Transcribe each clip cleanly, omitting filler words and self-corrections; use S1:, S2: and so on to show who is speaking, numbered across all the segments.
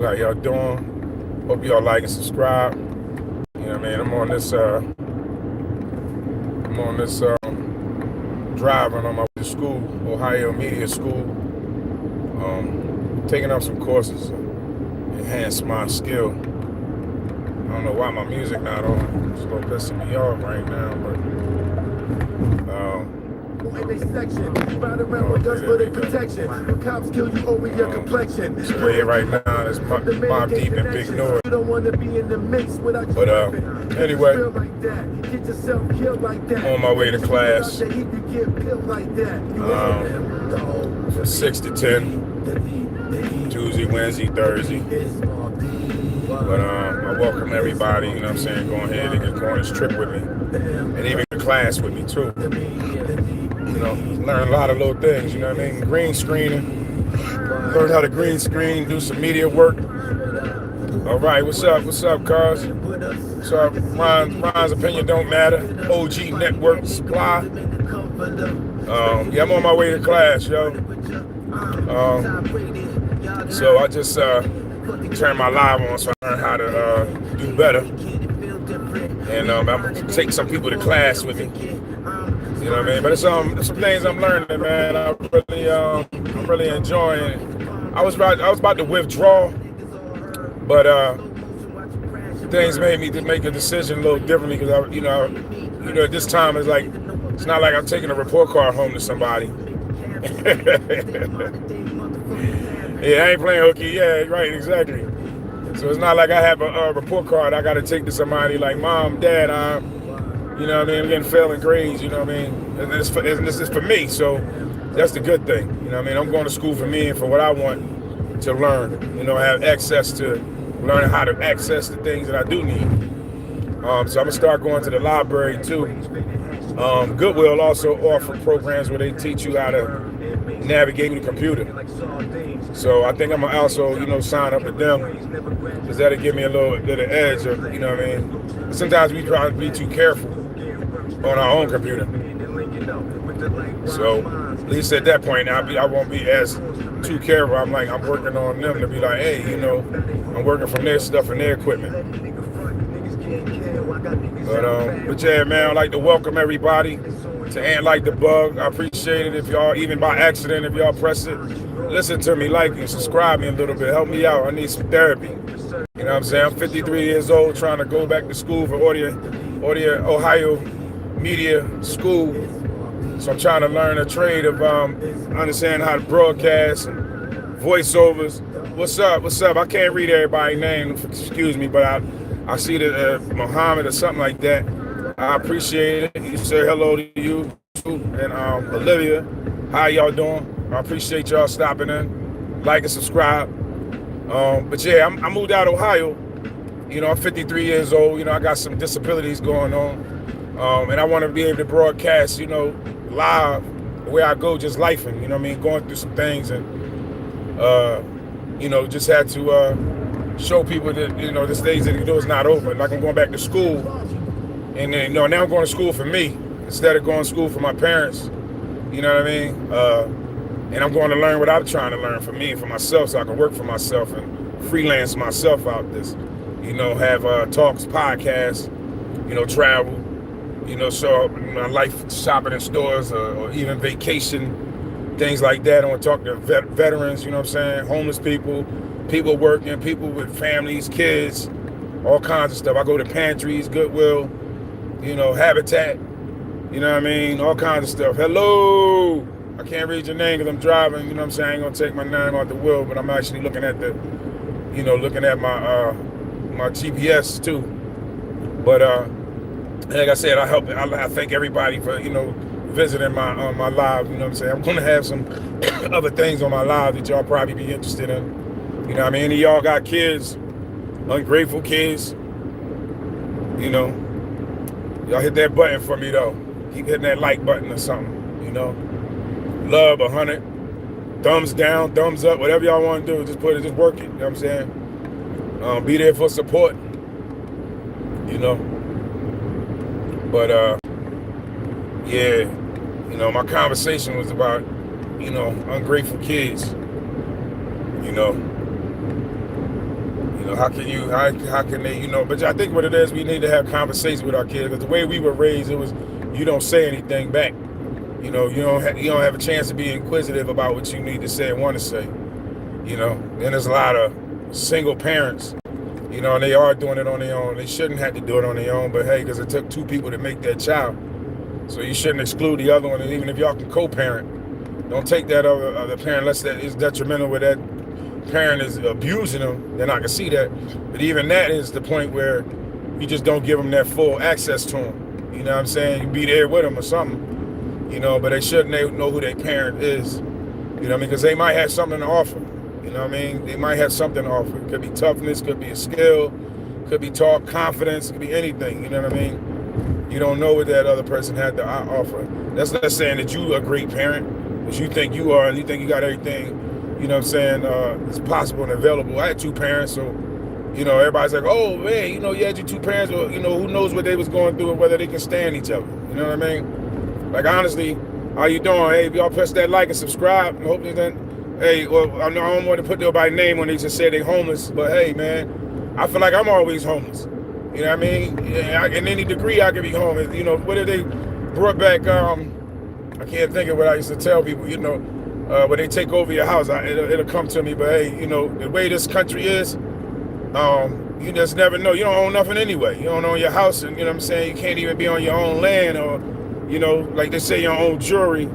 S1: How y'all doing? Hope y'all like and subscribe. You know what I mean? I'm on this driving on my way to school, Ohio Media School. Taking up some courses to enhance my skill. I don't know why my music not on. It's a little pissing me off right now, but
S2: in they section, ride around with guns for their protection. Cops kill you over your complexion.
S1: So yeah, right now it's Mob Deep and Big Noise.
S2: You don't want to be in the mix without you.
S1: But anyway,
S2: get yourself killed like that.
S1: On my way to class.
S2: Get killed like that.
S1: From 6 to 10, Tuesday, Wednesday, Thursday. But I welcome everybody, you know what I'm saying, go ahead and go on this trip with me. And even the class with me too. You know, learn a lot of little things, you know what I mean? Green screening. Learn how to green screen, do some media work. All right, what's up, cuz? What's up? Ron's opinion don't matter. OG Network Supply. Yeah, I'm on my way to class, yo. So I just turn my live on so I learn how to do better. And I'm gonna take some people to class with me. You know what I mean? But it's some things I'm learning, man. I'm really enjoying it. I was about to withdraw, but things made me to make a decision a little differently because you know at this time it's not like I'm taking a report card home to somebody. Yeah, I ain't playing hooky. Yeah, right, exactly. So it's not like I have a report card I got to take to somebody like Mom, Dad, you know what I mean? I'm getting failing grades, you know what I mean? And this is for me, so that's the good thing. You know what I mean? I'm going to school for me and for what I want to learn. You know, have access to learning how to access the things that I do need. So I'm going to start going to the library too. Goodwill also offer programs where they teach you how to navigate the computer. So I think I'm going to also, sign up with them because that'll give me a little bit of edge of, you know what I mean? Sometimes we try to be too careful on our own computer. So at least at that point, I won't be as too careful. I'm working on them to be like, hey, I'm working from their stuff and their equipment. But yeah, man, I'd like to welcome everybody to Ant Like the Bug. I appreciate it if y'all, even by accident, if y'all press it, listen to me, like and subscribe me a little bit. Help me out. I need some therapy. You know what I'm saying? I'm 53 years old, trying to go back to school for Ohio Media School. So I'm trying to learn a trade of understanding how to broadcast and voiceovers. What's up? I can't read everybody's name, excuse me, but I see that Muhammad or something like that. I appreciate it. You say hello to you too. And Olivia, how y'all doing? I appreciate y'all stopping in. Like and subscribe. But yeah, I moved out of Ohio. I'm 53 years old. I got some disabilities going on. And I want to be able to broadcast, live the way I go, just lifing, going through some things and, just had to show people that, the stage that is not over. Like I'm going back to school and then, now I'm going to school for me instead of going to school for my parents. You know what I mean? And I'm going to learn what I'm trying to learn for me and for myself so I can work for myself and freelance myself out this, have talks, podcasts, travel, show up my life shopping in stores or even vacation, things like that. I want to talk to veterans, you know what I'm saying? Homeless people working, people with families, kids, all kinds of stuff. I go to pantries, Goodwill, Habitat, all kinds of stuff. Hello! I can't read your name because I'm driving, I ain't going to take my name out the wheel, but I'm actually looking at my GPS too. But like I said, I thank everybody for, visiting my live, I'm going to have some other things on my live that y'all probably be interested in. Any of y'all got kids, ungrateful kids, y'all hit that button for me though. Keep hitting that like button or something, Love 100, thumbs down, thumbs up, whatever y'all want to do, just work it, you know what I'm saying? Be there for support, But yeah, my conversation was about, ungrateful kids, You know, how can they, you know, but I think what it is, we need to have conversations with our kids, because the way we were raised, it was, you don't say anything back. You know, you don't have a chance to be inquisitive about what you need to say and want to say. You know, and there's a lot of single parents, you know, and they are doing it on their own. They shouldn't have to do it on their own, but hey, because it took two people to make that child. So you shouldn't exclude the other one. And even if y'all can co-parent, don't take that other parent unless that is detrimental, where that parent is abusing them, then I can see that. But even that is the point where you just don't give them that full access to them. You know what I'm saying? You be there with them or something, you know, but they shouldn't know who their parent is. You know what I mean? Because they might have something to offer. You know what I mean? They might have something to offer. It could be toughness, could be a skill, could be talk, confidence, it could be anything. You know what I mean? You don't know what that other person had to offer. That's not saying that you are a great parent, because you think you are, and you think you got everything, you know what I'm saying, it's possible and available. I had two parents, so, you know, everybody's like, oh, man, you know, you had your two parents, well, you know, who knows what they was going through and whether they can stand each other. You know what I mean? Like, honestly, how you doing? Hey, if y'all press that like and subscribe, and hopefully then, hey, well, I don't want to put nobody's name when they just say they homeless, but hey, man, I feel like I'm always homeless. You know what I mean? Yeah, in any degree, I can be homeless. You know, whether they brought back, I can't think of what I used to tell people, you know, when they take over your house, it'll come to me, but hey, you know, the way this country is, you just never know. You don't own nothing anyway. You don't own your house, and you know what I'm saying? You can't even be on your own land, or, you know, like they say, your own jewelry.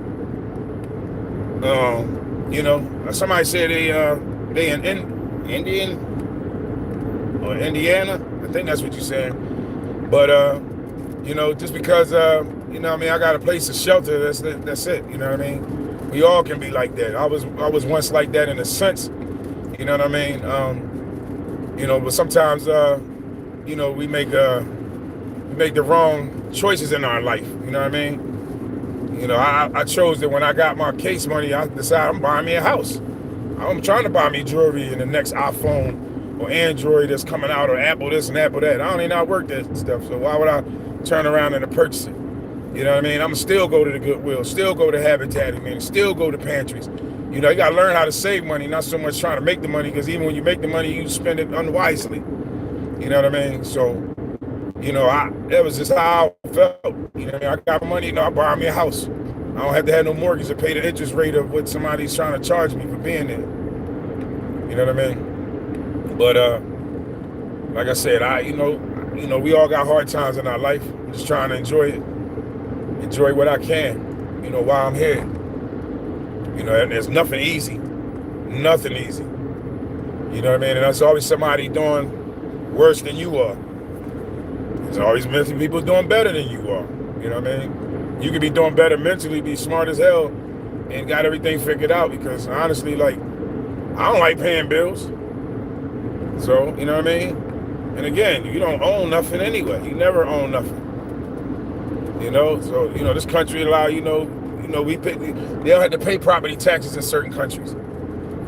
S1: You know, somebody said they in Indian or Indiana. I think that's what you're saying. But you know, just because you know what I mean, I got a place to shelter, that's it. You know what I mean? We all can be like that. I was once like that in a sense. You know what I mean? You know, but sometimes you know, we make the wrong choices in our life. You know what I mean? You know, I chose that when I got my case money, I decided I'm buying me a house. I'm trying to buy me jewelry in the next iPhone or Android that's coming out, or Apple this and Apple that. I don't even know how to work that stuff, so why would I turn around and purchase it? You know what I mean? I'm going to still go to the Goodwill, still go to Habitat, man, still go to pantries. You know, you got to learn how to save money, not so much trying to make the money, because even when you make the money, you spend it unwisely. You know what I mean? So, you know, that was just how I felt. You know, I got money, you know, I buy me a house. I don't have to have no mortgage to pay the interest rate of what somebody's trying to charge me for being there. You know what I mean? But like I said, you know, we all got hard times in our life. I'm just trying to enjoy what I can, you know, while I'm here. You know, and there's nothing easy. You know what I mean? And there's always somebody doing worse than you are. There's always mentally people doing better than you are. You know what I mean? You could be doing better mentally, be smart as hell, and got everything figured out, because honestly, like, I don't like paying bills. So, you know what I mean? And again, you don't own nothing anyway. You never own nothing. You know, so, you know, this country allow, you know, they don't have to pay property taxes in certain countries.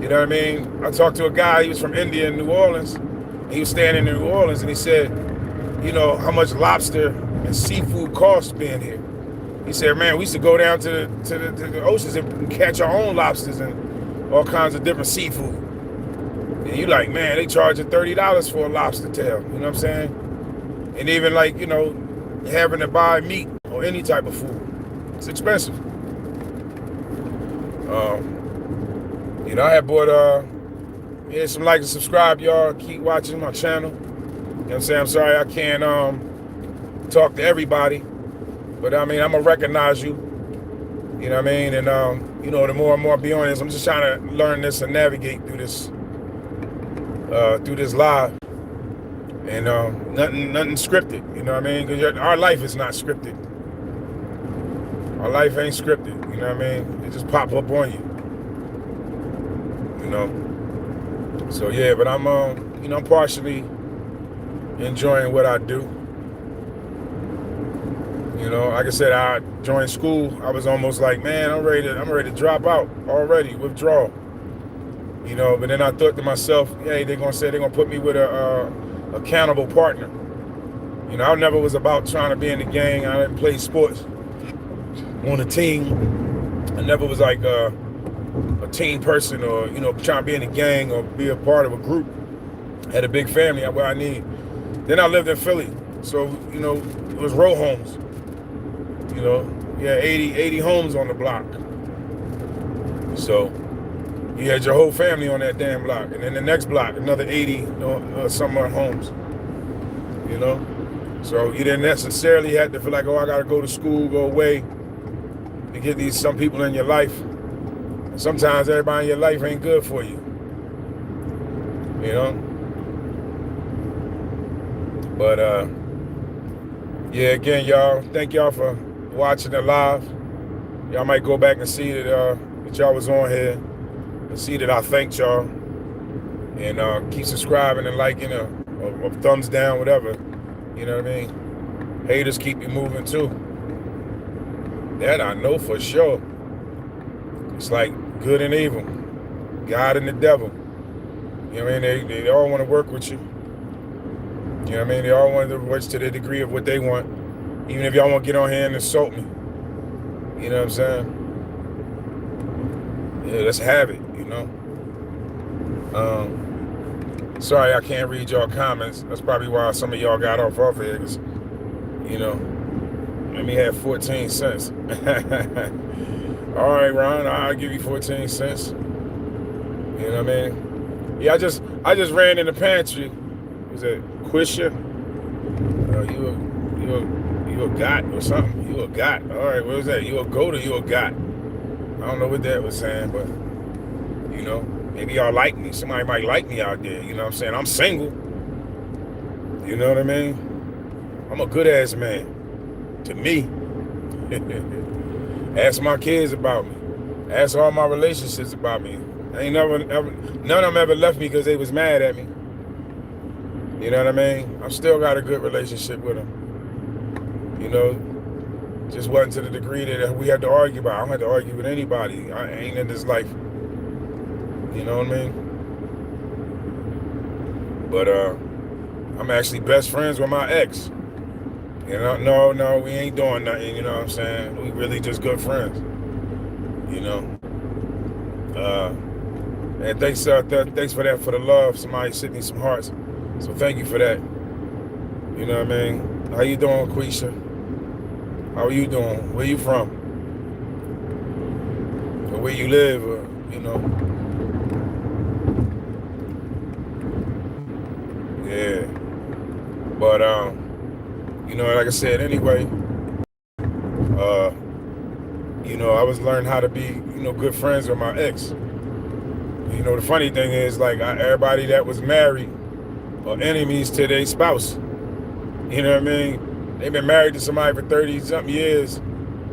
S1: You know what I mean? I talked to a guy, he was from India in New Orleans. He was staying in New Orleans, and he said, you know, how much lobster and seafood costs being here. He said, man, we used to go down to the oceans and catch our own lobsters and all kinds of different seafood. And you like, man, they charge you $30 for a lobster tail. You know what I'm saying? And even like, you know, having to buy meat or any type of food, it's expensive. You know, I had bought some likes and subscribe, y'all. Keep watching my channel. You know what I'm saying? I'm sorry I can't talk to everybody, but I mean, I'm gonna recognize you. You know what I mean? And you know, the more and more I be on this, I'm just trying to learn this and navigate through this live. And nothing scripted. You know what I mean? Because our life is not scripted. Our life ain't scripted. You know what I mean? It just pop up on you. You know. So yeah, but I'm you know, I'm partially enjoying what I do. You know, like I said, I joined school. I was almost like, man, I'm ready to drop out already, withdraw. You know, but then I thought to myself, hey, they're gonna put me with a accountable partner. You know, I never was about trying to be in the gang. I didn't play sports on a team. I never was like a team person, or, you know, trying to be in a gang or be a part of a group. Had a big family what I need. Then I lived in Philly. So, you know, it was row homes. You know, you had 80 homes on the block. So you had your whole family on that damn block. And then the next block, another 80 some more homes. You know? So you didn't necessarily have to feel like, oh, I got to go to school, go away, to get some people in your life. And sometimes everybody in your life ain't good for you. You know? But, yeah, again, y'all, thank y'all for watching the live. Y'all might go back and see that y'all was on here and see that I thanked y'all. And keep subscribing and liking or thumbs down, whatever. You know what I mean? Haters keep you moving too. That I know for sure. It's like good and evil, God and the devil. You know what I mean? They all want to work with you. You know what I mean? They all want to work to the degree of what they want. Even if y'all want to get on here and insult me. You know what I'm saying? Yeah, let's have it, you know? Sorry, I can't read y'all comments. That's probably why some of y'all got off here. Cause, you know, let me have 14 cents. All right, Ron, I'll give you 14 cents. You know what I mean? Yeah, I just ran in the pantry. Was it Quisha? You a got or something? You a got. All right, what was that? You a goat or you a got? I don't know what that was saying, but, you know, maybe y'all like me. Somebody might like me out there. You know what I'm saying? I'm single. You know what I mean? I'm a good-ass man. To me. Ask my kids about me. Ask all my relationships about me. Ain't never, none of them ever left me because they was mad at me. You know what I mean? I still got a good relationship with them. You know, just wasn't to the degree that we had to argue about. I don't have to argue with anybody. I ain't in this life. You know what I mean? But I'm actually best friends with my ex. You know, no, we ain't doing nothing. You know what I'm saying? We really just good friends. You know. And thanks for that, for the love. Somebody sent me some hearts. So thank you for that. You know what I mean? How you doing, Quisha? How are you doing? Where you from? Or where you live? Or, you know? Yeah. But you know, like I said, anyway, you know, I was learning how to be, you know, good friends with my ex. You know, the funny thing is, like, everybody that was married are enemies to their spouse. You know what I mean? They've been married to somebody for 30-something years,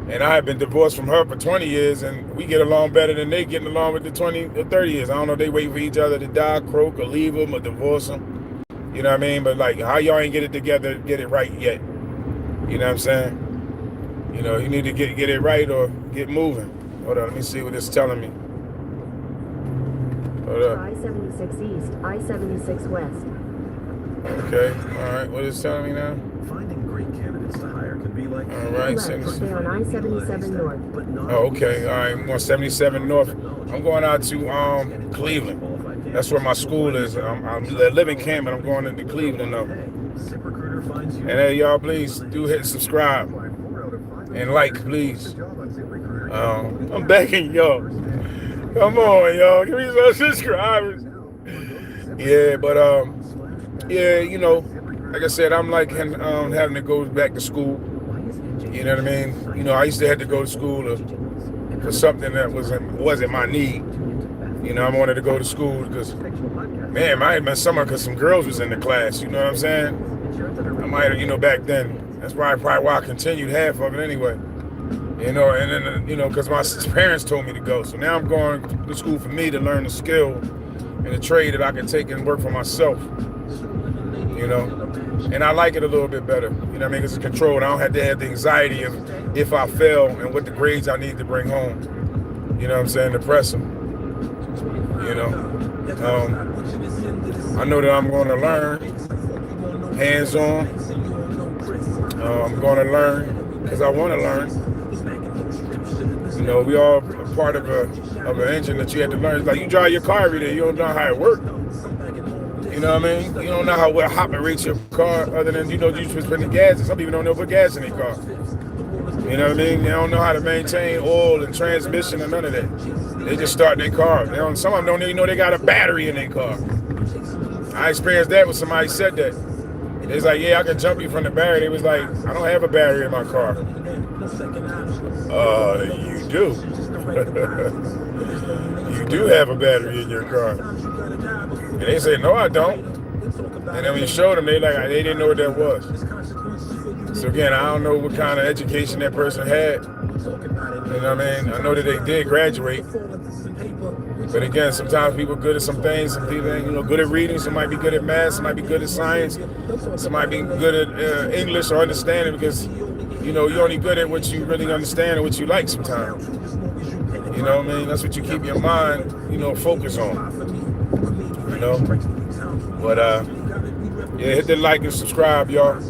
S1: and I have been divorced from her for 20 years, and we get along better than they getting along with the 20 or 30 years. I don't know if they wait for each other to die, croak, or leave them, or divorce them. You know what I mean? But, like, how y'all ain't get it together, get it right yet? You know what I'm saying? You know, you need to get it right or get moving. Hold on, let me see what it's telling me. Hold up.
S3: I-76 East, I-76 West.
S1: Okay, all right, what is it telling me now?
S4: Finding great candidates to hire can be like...
S1: All right,
S3: Stay on I-77 North.
S1: Oh, okay, all right, I'm going 77 North. I'm going out to Cleveland. That's where my school is. I live in Camden, but I'm going into Cleveland though. And hey, y'all, please do hit subscribe and like, please. I'm begging y'all. Come on, y'all, give me some subscribers. Yeah, but yeah, you know, like I said, I'm like having to go back to school. You know what I mean? You know, I used to have to go to school for something that wasn't my need. You know, I wanted to go to school because, man, I had been summer because some girls was in the class. You know what I'm saying? I might have, you know, back then. That's probably why I continued half of it anyway. You know, and then, you know, because my parents told me to go. So now I'm going to school for me to learn a skill and a trade that I can take and work for myself. You know, and I like it a little bit better. You know what I mean? Because it's controlled. I don't have to have the anxiety of if I fail and what the grades I need to bring home. You know what I'm saying? To press them. You know, I know that I'm going to learn hands-on. I'm going to learn because I want to learn. You know, we all are part of an engine that you have to learn. It's like you drive your car every day. You don't know how it works. You know what I mean? You don't know how well hot rates your car other than, you just putting gas. And some people don't know put gas in their car. You know what I mean? They don't know how to maintain oil and transmission and none of that. They just start their car. Some of them don't even know they got a battery in their car. I experienced that when somebody said that. They was like, yeah, I can jump you from the battery. They was like, I don't have a battery in my car. You do. You do have a battery in your car. And they said, no, I don't. And then when you showed them, they didn't know what that was. So again, I don't know what kind of education that person had. You know what I mean? I know that they did graduate. But again, sometimes people are good at some things. Some people ain't, good at reading. Some might be good at math. Some might be good at science. Some might be good at English or understanding because, you're only good at what you really understand and what you like sometimes. You know what I mean? That's what you keep your mind, focused on. But, yeah, hit the like and subscribe, y'all.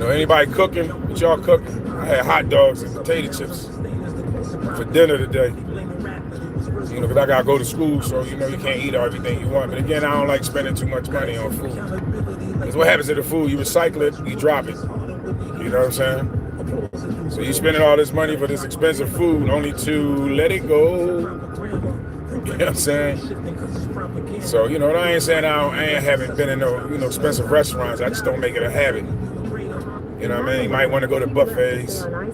S1: Anybody cooking? What y'all cooking? I had hot dogs and potato chips for dinner today. Because I got to go to school, so, you can't eat everything you want. But again, I don't like spending too much money on food. Because what happens to the food? You recycle it, you drop it. You know what I'm saying? So you're spending all this money for this expensive food only to let it go. You know what I'm saying? So, I ain't saying I haven't been in no, expensive restaurants. I just don't make it a habit. You know what I mean? You might want to go to buffets, or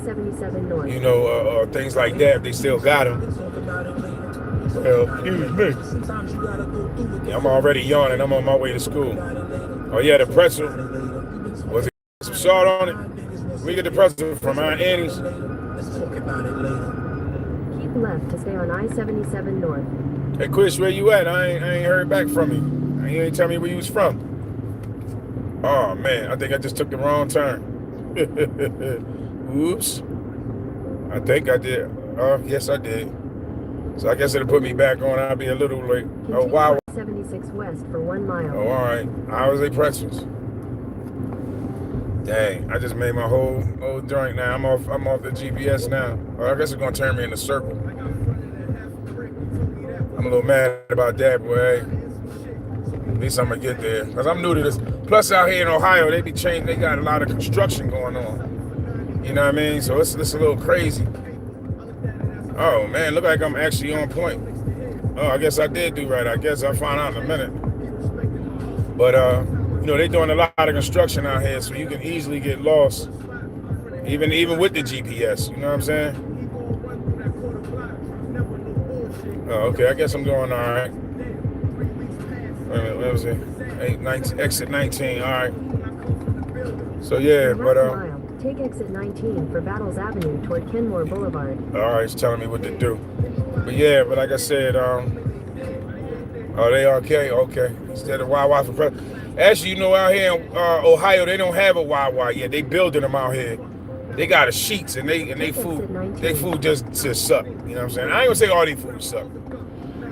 S1: things like that if they still got them. Well, excuse me. Yeah, I'm already yawning. I'm on my way to school. Oh, yeah, the pretzel. Was it some salt on it? We get the pretzel from Aunt Annie's.
S3: Keep left to stay on I-77 North.
S1: Hey, Chris, where you at? I ain't heard back from you. You ain't tell me where you was from. Oh, man, I think I just took the wrong turn. Oops. I think I did. Oh, yes, I did. So I guess it'll put me back on. I'll be a little late. Oh, wow.
S3: 76 west for 1 mile.
S1: Oh, all right. How was they pretzels? Dang, I just made my whole joint now. I'm off the GPS now. Oh, I guess it's gonna turn me in a circle. I'm a little mad about that, but hey, at least I'm gonna get there. Cause I'm new to this. Plus out here in Ohio, they got a lot of construction going on. You know what I mean? So it's a little crazy. Oh man, look like I'm actually on point. Oh, I guess I did do right. I guess I'll find out in a minute. But they're doing a lot of construction out here, so you can easily get lost, even with the GPS. You know what I'm saying? Oh, okay. I guess I'm doing all right. Wait a minute, what was it? Exit 19. All right. So yeah, but
S3: take exit 19 for Battles Avenue toward Kenmore Boulevard.
S1: All right, it's telling me what to do. But yeah, but like I said, oh, they okay? Okay. Instead of Wawa for president. Actually, out here in Ohio, they don't have a Wawa yet. They building them out here. They got a sheets and they food just suck. You know what I'm saying? I ain't gonna say all these food suck.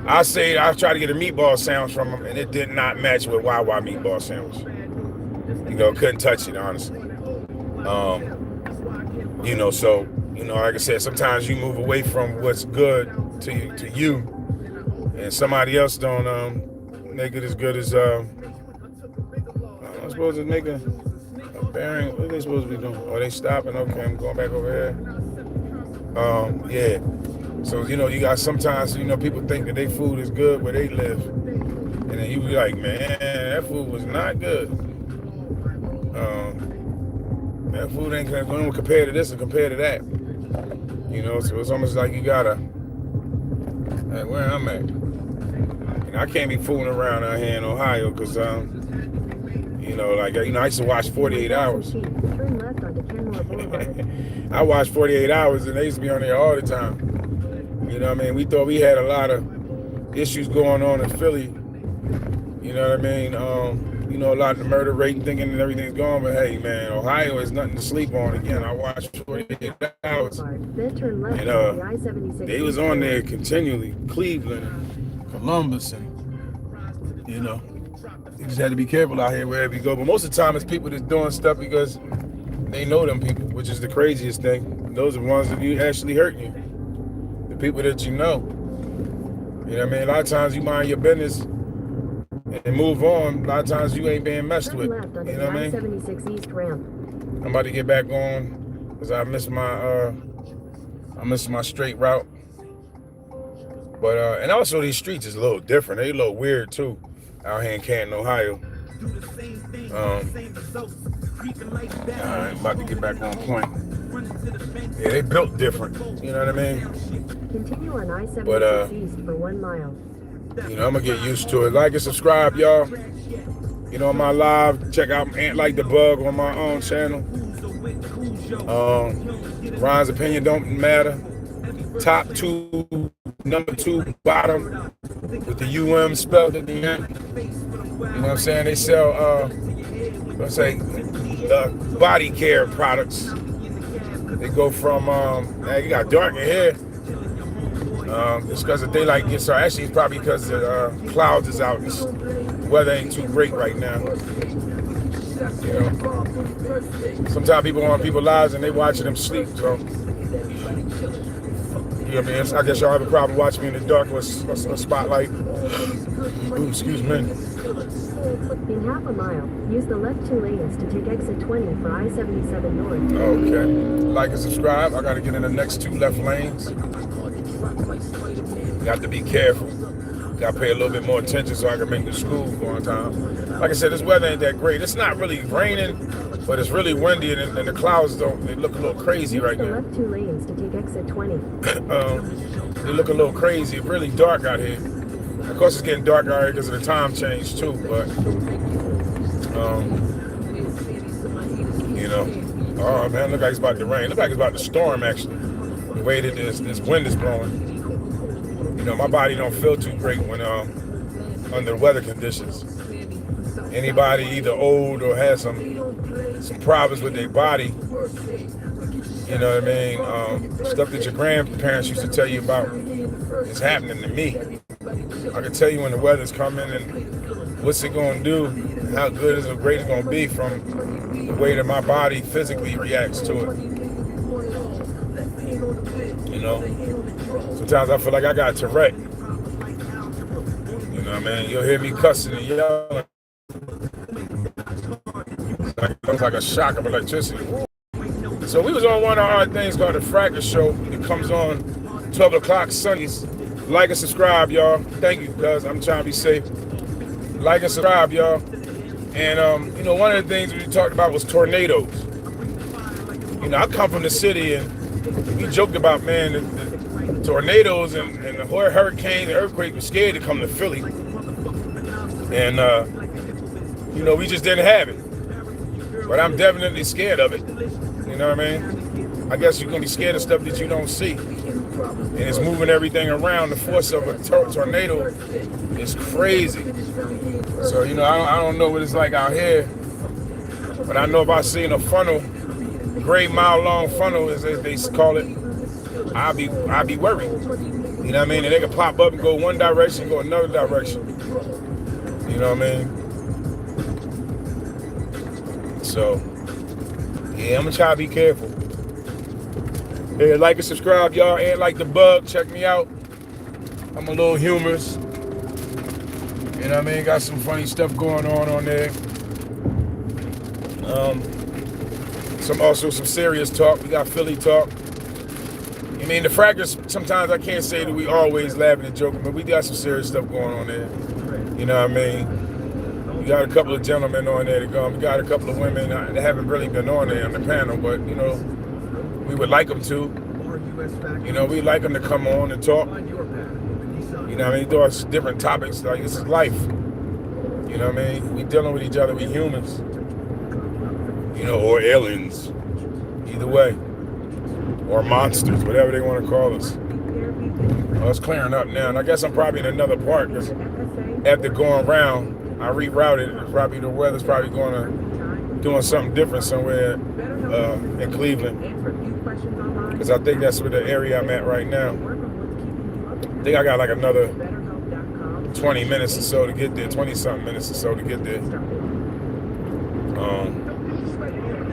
S1: I tried to get a meatball sandwich from them and it did not match with Wawa meatball sandwich. Couldn't touch it, honestly. So, like I said, sometimes you move away from what's good to you, and somebody else don't make it as good as I'm supposed to make a bearing. What are they supposed to be doing? Oh, they stopping? Okay, I'm going back over here. Yeah. So, you got sometimes, people think that their food is good where they live. And then you be like, man, that food was not good. That food ain't going to compare to this and compare to that. So it's almost like you gotta, where I'm at. I can't be fooling around out here in Ohio because, I used to watch 48 Hours. I watched 48 Hours and they used to be on there all the time. You know what I mean? We thought we had a lot of issues going on in Philly. You know what I mean? A lot of the murder rate and thinking that everything's gone. But hey, man, Ohio is nothing to sleep on. Again, I watched 48 Hours. And they was on there continually. Cleveland and Columbus and, you just had to be careful out here wherever you go. But most of the time it's people that's doing stuff because they know them people, which is the craziest thing. Those are the ones that you actually hurt you. The people that you know. You know what I mean? A lot of times you mind your business and move on. A lot of times you ain't being messed with.
S3: Turn left onto
S1: You
S3: the
S1: know what I mean?
S3: I-76 East ramp.
S1: I'm about to get back on because I missed my straight route. But and also these streets is a little different. They a little weird too out here in Canton, Ohio. I'm about to get back on point. Yeah, they built different. You know what I mean?
S3: Continue on I-76
S1: But
S3: East for 1 mile.
S1: you know, I'm gonna get used to it. Like and subscribe, y'all. You know, my live. Check out Ant Like the Bug on my own channel. Ron's opinion don't matter. Top 2, number 2, bottom with the UM spelled at the end. You know what I'm saying? They sell let's say body care products. They go from man, you got dark in here. It's because the daylight gets so actually it's probably because the clouds is out. This weather ain't too great right now. You know, sometimes people on people's lives and they watching them sleep. So, you know what I mean? I guess y'all have a problem watching me in the dark with a spotlight. Ooh, excuse me.
S3: In half a mile, use the left 2 lanes to take exit 20 for I-77 North.
S1: Okay. Like and subscribe. I got to get in the next 2 left lanes. Got to be careful. Got to pay a little bit more attention so I can make the school go on time. Like I said, this weather ain't that great. It's not really raining, but it's really windy, and the clouds they look a little crazy right
S3: Use the
S1: now.
S3: left 2 lanes to take exit 20.
S1: They look a little crazy. It's really dark out here. Of course, it's getting dark out here because of the time change too. But you know, oh man, look like it's about to rain. Look like it's about to storm actually. The way that this wind is blowing. You know, my body don't feel too great when under weather conditions. Anybody either old or has some problems with their body, you know what I mean? Stuff that your grandparents used to tell you about is happening to me. I can tell you when the weather's coming and what's it gonna do, and how good or great it's gonna be from the way that my body physically reacts to it. You know? Sometimes I feel like I got Tourette. You know what I mean? You'll hear me cussing and yelling. It's like a shock of electricity. So we was on one of our things called the Fracture Show. It comes on 12 o'clock Sundays. Like and subscribe, y'all. Thank you, because I'm trying to be safe. Like and subscribe, y'all. And, you know, one of the things we talked about was tornadoes. You know, I come from the city, and we joked about, man, the tornadoes and the hurricanes and earthquakes were scared to come to Philly. And, you know, we just didn't have it. But I'm definitely scared of it. You know what I mean? I guess you're going to be scared of stuff that you don't see. And it's moving everything around. The force of a tornado is crazy. So, you know, I don't know what it's like out here. But I know if I seen a funnel, great mile-long funnel, as they call it, I'll be worried. You know what I mean? And they can pop up and go one direction, go another direction. You know what I mean? So, yeah, I'm gonna try to be careful. Yeah, like and subscribe, y'all. Ant Like the Bug. Check me out. I'm a little humorous. You know what I mean? Got some funny stuff going on there. Also some serious talk. We got Philly talk. I mean, the Fractures, sometimes I can't say that we always laughing and joking, but we got some serious stuff going on there. You know what I mean? We got a couple of gentlemen on there to go. We got a couple of women that haven't really been on there on the panel, but, you know, we would like them to. You know, we'd like them to come on and talk. You know what I mean? There are different topics. Like, this is life. You know what I mean? We dealing with each other. We humans. You know, or aliens. Either way. Or monsters, whatever they want to call us. Well, it's clearing up now. And I guess I'm probably in another part because after going around, I rerouted. Probably the weather's probably doing something different somewhere in Cleveland. Because I think that's where the area I'm at right now. I think I got like another 20 minutes or so to get there, 20-something minutes or so to get there.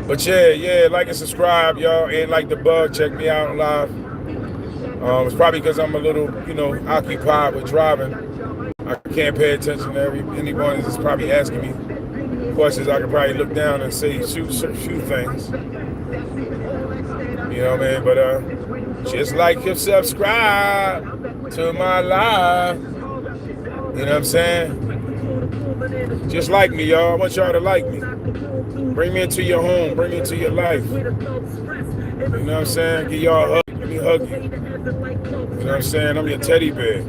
S1: But yeah, like and subscribe, y'all. Ant Like the Bug. Check me out live. It's probably because I'm a little, occupied with driving. I can't pay attention to anyone that's probably asking me questions. I could probably look down and say few things. You know what I mean? But just like and subscribe to my live. You know what I'm saying? Just like me, y'all. I want y'all to like me. Bring me into your home. Bring me into your life. You know what I'm saying? Give y'all a hug. Let me hug you. You know what I'm saying? I'm your teddy bear.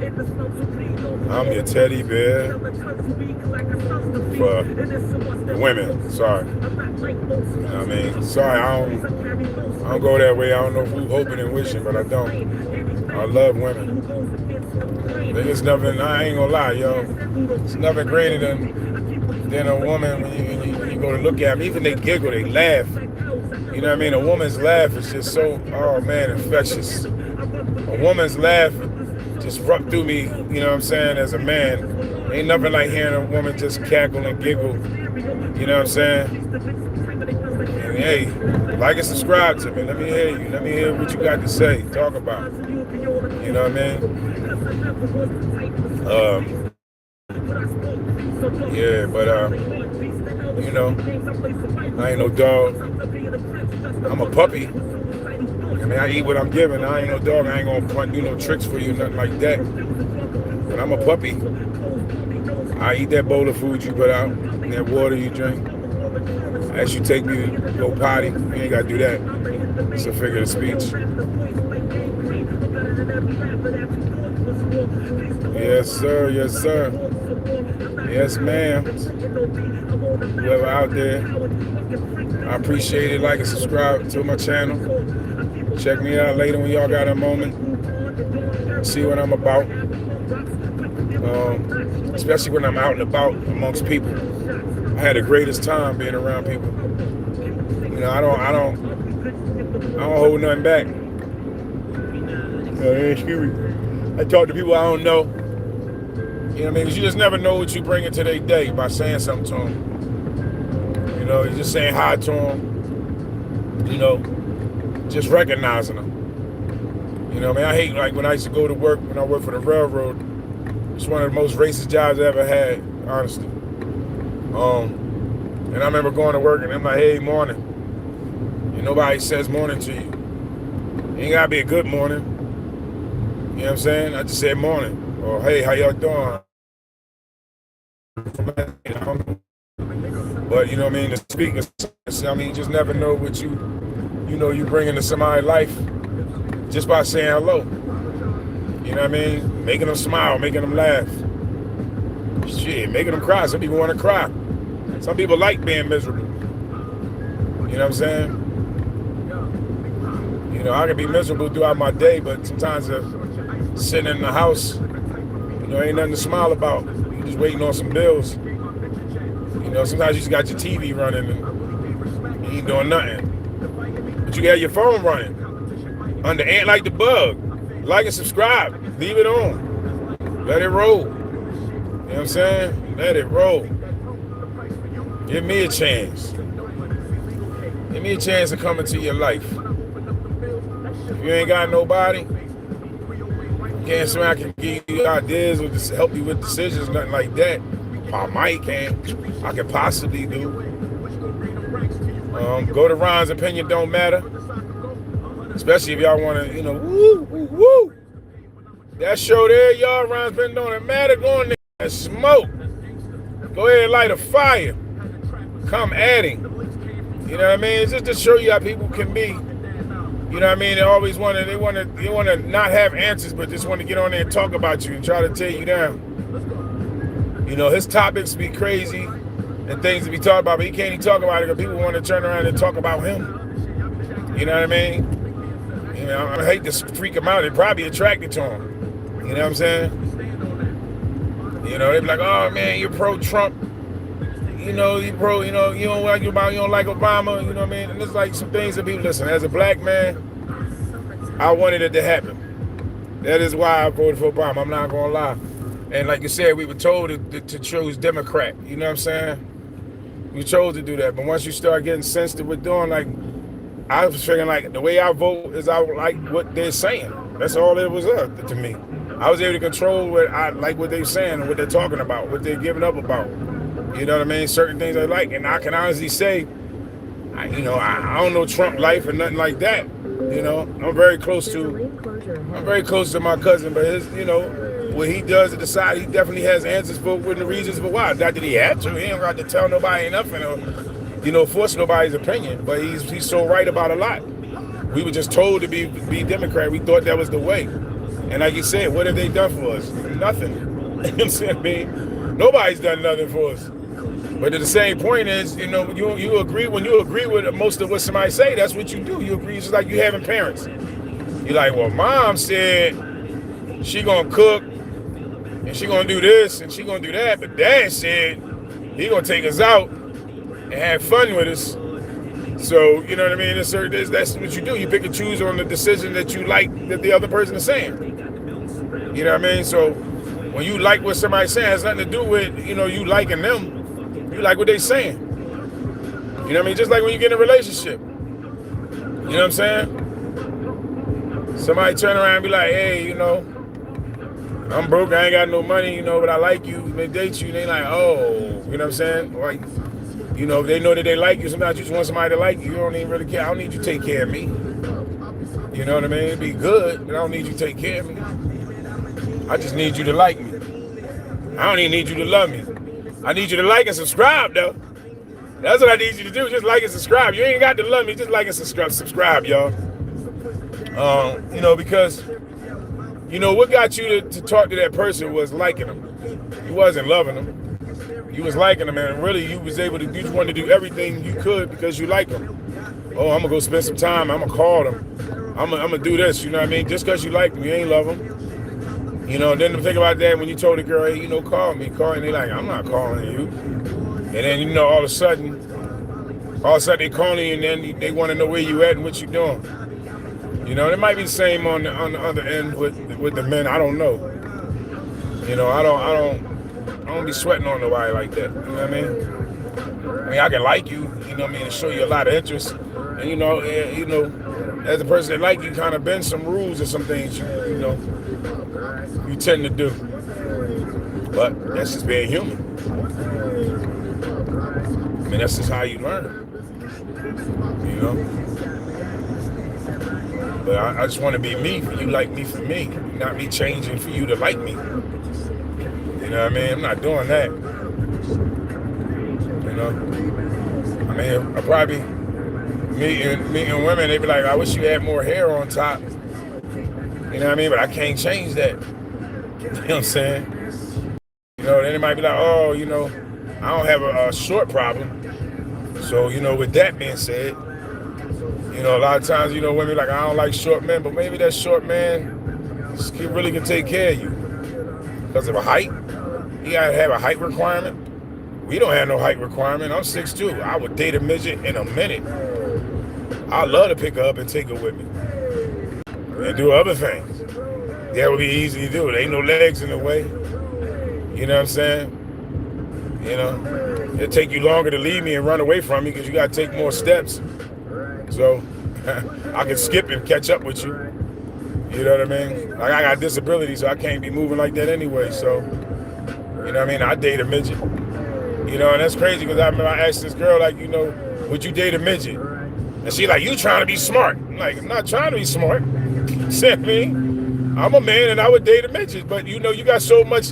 S1: I'm your teddy bear. For the women. Sorry. You know what I mean? Sorry, I don't go that way. I don't know who hoping and wishing, but I don't. I love women. There's nothing, I ain't gonna lie, yo. It's nothing greater than a woman when you go to look at them. Even they giggle, they laugh. You know what I mean? A woman's laugh is just so, oh man, infectious. A woman's laugh just rubbed through me, you know what I'm saying, as a man. Ain't nothing like hearing a woman just cackle and giggle. You know what I'm saying? And hey, like and subscribe to me. Let me hear you. Let me hear what you got to say. Talk about it. You know what I mean? Yeah, but I ain't no dog. I'm a puppy. I mean, I eat what I'm given. I ain't no dog. I ain't gonna do no tricks for you, nothing like that. But I'm a puppy. I eat that bowl of food you put out, and that water you drink. As you take me to go potty, you ain't gotta do that. It's a figure of speech. Yes, sir. Yes, sir. Yes, ma'am. Whoever out there, I appreciate it. Like and subscribe to my channel. Check me out later when y'all got a moment. See what I'm about. Especially when I'm out and about amongst people. I had the greatest time being around people. You know, I don't hold nothing back. Excuse me. I talk to people I don't know. You know what I mean? Because you just never know what you bring into their day by saying something to them. You know, you're just saying hi to them. You know, just recognizing them. You know what I mean? I hate, like, when I used to go to work, when I worked for the railroad. It's one of the most racist jobs I ever had, honestly. And I remember going to work and I'm like, hey, morning. And nobody says morning to you. It ain't gotta be a good morning. You know what I'm saying? I just said morning. Or hey, how y'all doing? But you know what I mean? The speaking, I mean, you just never know what you bring into somebody's life just by saying hello. You know what I mean? Making them smile, making them laugh. Shit, making them cry. Some people want to cry. Some people like being miserable. You know what I'm saying? You know, I can be miserable throughout my day, but sometimes sitting in the house, you know, ain't nothing to smile about. You just waiting on some bills. You know, sometimes you just got your TV running and you ain't doing nothing. But you got your phone running. Under Ant Like the Bug. Like and subscribe. Leave it on. Let it roll. You know what I'm saying? Let it roll. Give me a chance. Give me a chance to come into your life. If you ain't got nobody, can't say I can give you ideas or just help you with decisions, nothing like that. I might can. I could possibly do. Go to Ron's Opinion Don't Matter. Especially if y'all want to, you know, woo, woo, woo. That show there, y'all, Ron's Opinion Don't Matter. Go in there and smoke. Go ahead and light a fire. Come adding. You know what I mean? It's just to show you how people can be. You know what I mean? They always want to not have answers, but just want to get on there and talk about you and try to tear you down. You know, his topics be crazy and things to be talked about, but he can't even talk about it because people want to turn around and talk about him. You know what I mean? You know, I hate to freak him out. They're probably attracted to him. You know what I'm saying? You know, they be like, oh man, you're pro-Trump. You know, you don't like Obama, you know what I mean? And it's like some things that people, listen, as a black man, I wanted it to happen. That is why I voted for Obama, I'm not gonna lie. And like you said, we were told to choose Democrat, you know what I'm saying? We chose to do that, but once you start getting sensitive with doing, like, I was figuring like the way I vote is I like what they're saying. That's all it was to me. I was able to control what I like, what they're saying, and what they're talking about, what they're giving up about. You know what I mean? Certain things I like, and I can honestly say, I don't know Trump life or nothing like that. You know, I'm very close to my cousin, but what he does to decide, he definitely has answers for the reasons for why. Not that he had to. He ain't got to tell nobody nothing or, force nobody's opinion. But he's so right about a lot. We were just told to be Democrat. We thought that was the way. And like you said, what have they done for us? Nothing. You know what I'm saying? Nobody's done nothing for us. But at the same point is, you agree, when you agree with most of what somebody say, that's what you do. You agree. It's just like you having parents. You're like, well, mom said she gonna cook and she gonna do this and she gonna do that, but dad said he gonna take us out and have fun with us. So, you know what I mean? That's what you do. You pick and choose on the decision that you like that the other person is saying. You know what I mean? So when you like what somebody's saying, it has nothing to do with, you liking them. You like what they saying. You know what I mean? Just like when you get in a relationship. You know what I'm saying? Somebody turn around and be like, hey, I'm broke, I ain't got no money, but I like you. They date you, they like, oh, you know what I'm saying? Like, they know that they like you. Sometimes you just want somebody to like you. You don't even really care. I don't need you to take care of me. You know what I mean? It'd be good, but I don't need you to take care of me. I just need you to like me. I don't even need you to love me. I need you to like and subscribe, though. That's what I need you to do. Just like and subscribe. You ain't got to love me. Just like and subscribe, y'all. Because, what got you to talk to that person was liking them. You wasn't loving them. You was liking them, and really you just wanted to do everything you could because you like them. Oh, I'm going to go spend some time. I'm going to call them. I'm going to do this, you know what I mean? Just because you like them, you ain't love them. Then think about that when you told the girl, hey, call me. And they like, I'm not calling you. And then, all of a sudden they calling you, and then they want to know where you at and what you doing. It might be the same on the other end with the men. I don't know. I don't be sweating on nobody like that. You know what I mean? I can like you, and show you a lot of interest. And, as a person that like you, kind of bend some rules or some things, you tend to do. But that's just being human. That's just how you learn. But I just want to be me for you, like me for me, not me changing for you to like me. You know what I mean? I'm not doing that. I probably meeting women, they be like, I wish you had more hair on top. You know what I mean? But I can't change that. You know what I'm saying? Then it might be like, oh, I don't have a short problem. So, with that being said, a lot of times, women be like, I don't like short men, but maybe that short man really can take care of you. Because of a height. You gotta have a height requirement. We don't have no height requirement. I'm 6'2". I would date a midget in a minute. I'd love to pick her up and take her with me. And do other things. That would be easy to do. There ain't no legs in the way. You know what I'm saying? It'll take you longer to leave me and run away from me because you gotta take more steps. So I can skip and catch up with you. You know what I mean? Like I got disabilities, so I can't be moving like that anyway. So, you know what I mean? I date a midget. And that's crazy because I remember I asked this girl, like, would you date a midget? And she like, you trying to be smart. I'm like, I'm not trying to be smart. See what I mean? I'm a man and I would date a midget. But, you got so much,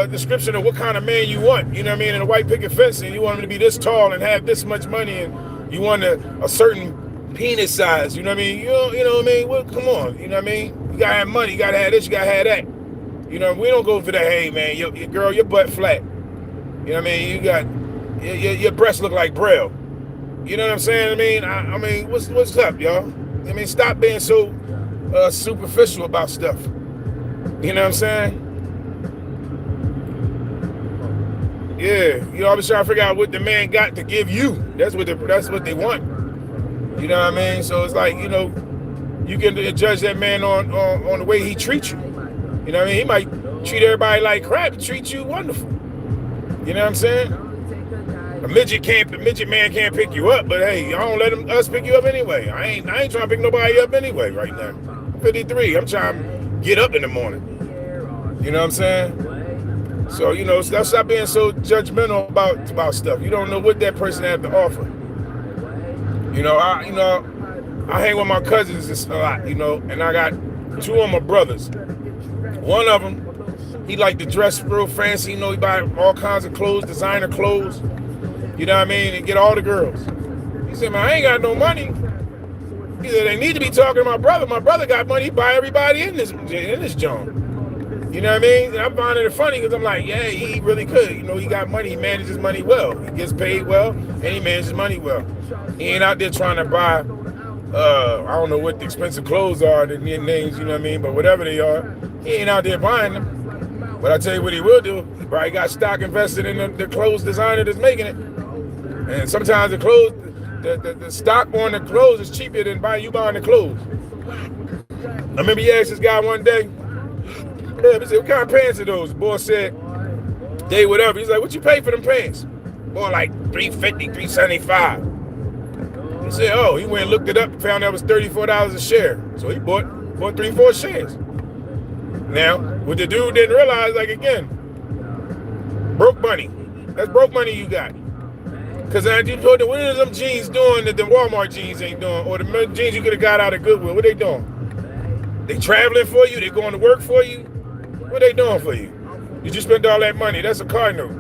S1: description of what kind of man you want. You know what I mean? In a white picket fence, and you want him to be this tall and have this much money, and you want a certain penis size. You know what I mean? You know what I mean? Well, come on. You know what I mean? You gotta have money. You gotta have this. You gotta have that. We don't go for that. Hey, man, your girl, your butt flat. You know what I mean? You got your breasts look like Braille. You know what I'm saying? I mean, what's up, y'all? Stop being so superficial about stuff. You know what I'm saying? Yeah, I was trying to figure out what the man got to give you. That's what they want. You know what I mean? So it's like, you can judge that man on the way he treats you. You know what I mean? He might treat everybody like crap. He treats you wonderful. You know what I'm saying? A midget man can't pick you up, but hey, I don't let us pick you up anyway. I ain't trying to pick nobody up anyway right now. 7:53. I'm trying to get up in the morning. You know what I'm saying? So, you know, stop being so judgmental about stuff. You don't know what that person has to offer. You know, I hang with my cousins a lot, you know, and I got two of my brothers. One of them, he like to dress real fancy, you know, he buy all kinds of clothes, designer clothes, you know what I mean, and get all the girls. He said, man, I ain't got no money. He said, they need to be talking to my brother. My brother got money, he buy everybody in this joint. You know what I mean? And I'm finding it funny because I'm like, yeah, he really could. You know, he got money, he manages money well. He gets paid well, and he manages money well. He ain't out there trying to buy, I don't know what the expensive clothes are, the names, you know what I mean? But whatever they are, he ain't out there buying them. But I tell you what he will do, he probably got stock invested in the clothes designer that's making it. And sometimes the clothes, the stock on the clothes is cheaper than you buying the clothes. I remember he asked this guy one day, he said, what kind of pants are those? The boy said, they whatever. He's like, what you pay for them pants? Boy, like $350, $375. He said, oh, he went and looked it up and found that was $34 a share. So he bought 3-4 shares. Now, what the dude didn't realize, like again, broke money. That's broke money you got. Because what are them jeans doing that the Walmart jeans ain't doing? Or the jeans you could have got out of Goodwill, what they doing? They traveling for you? They going to work for you? What they doing for you? Did you spend all that money? That's a car note.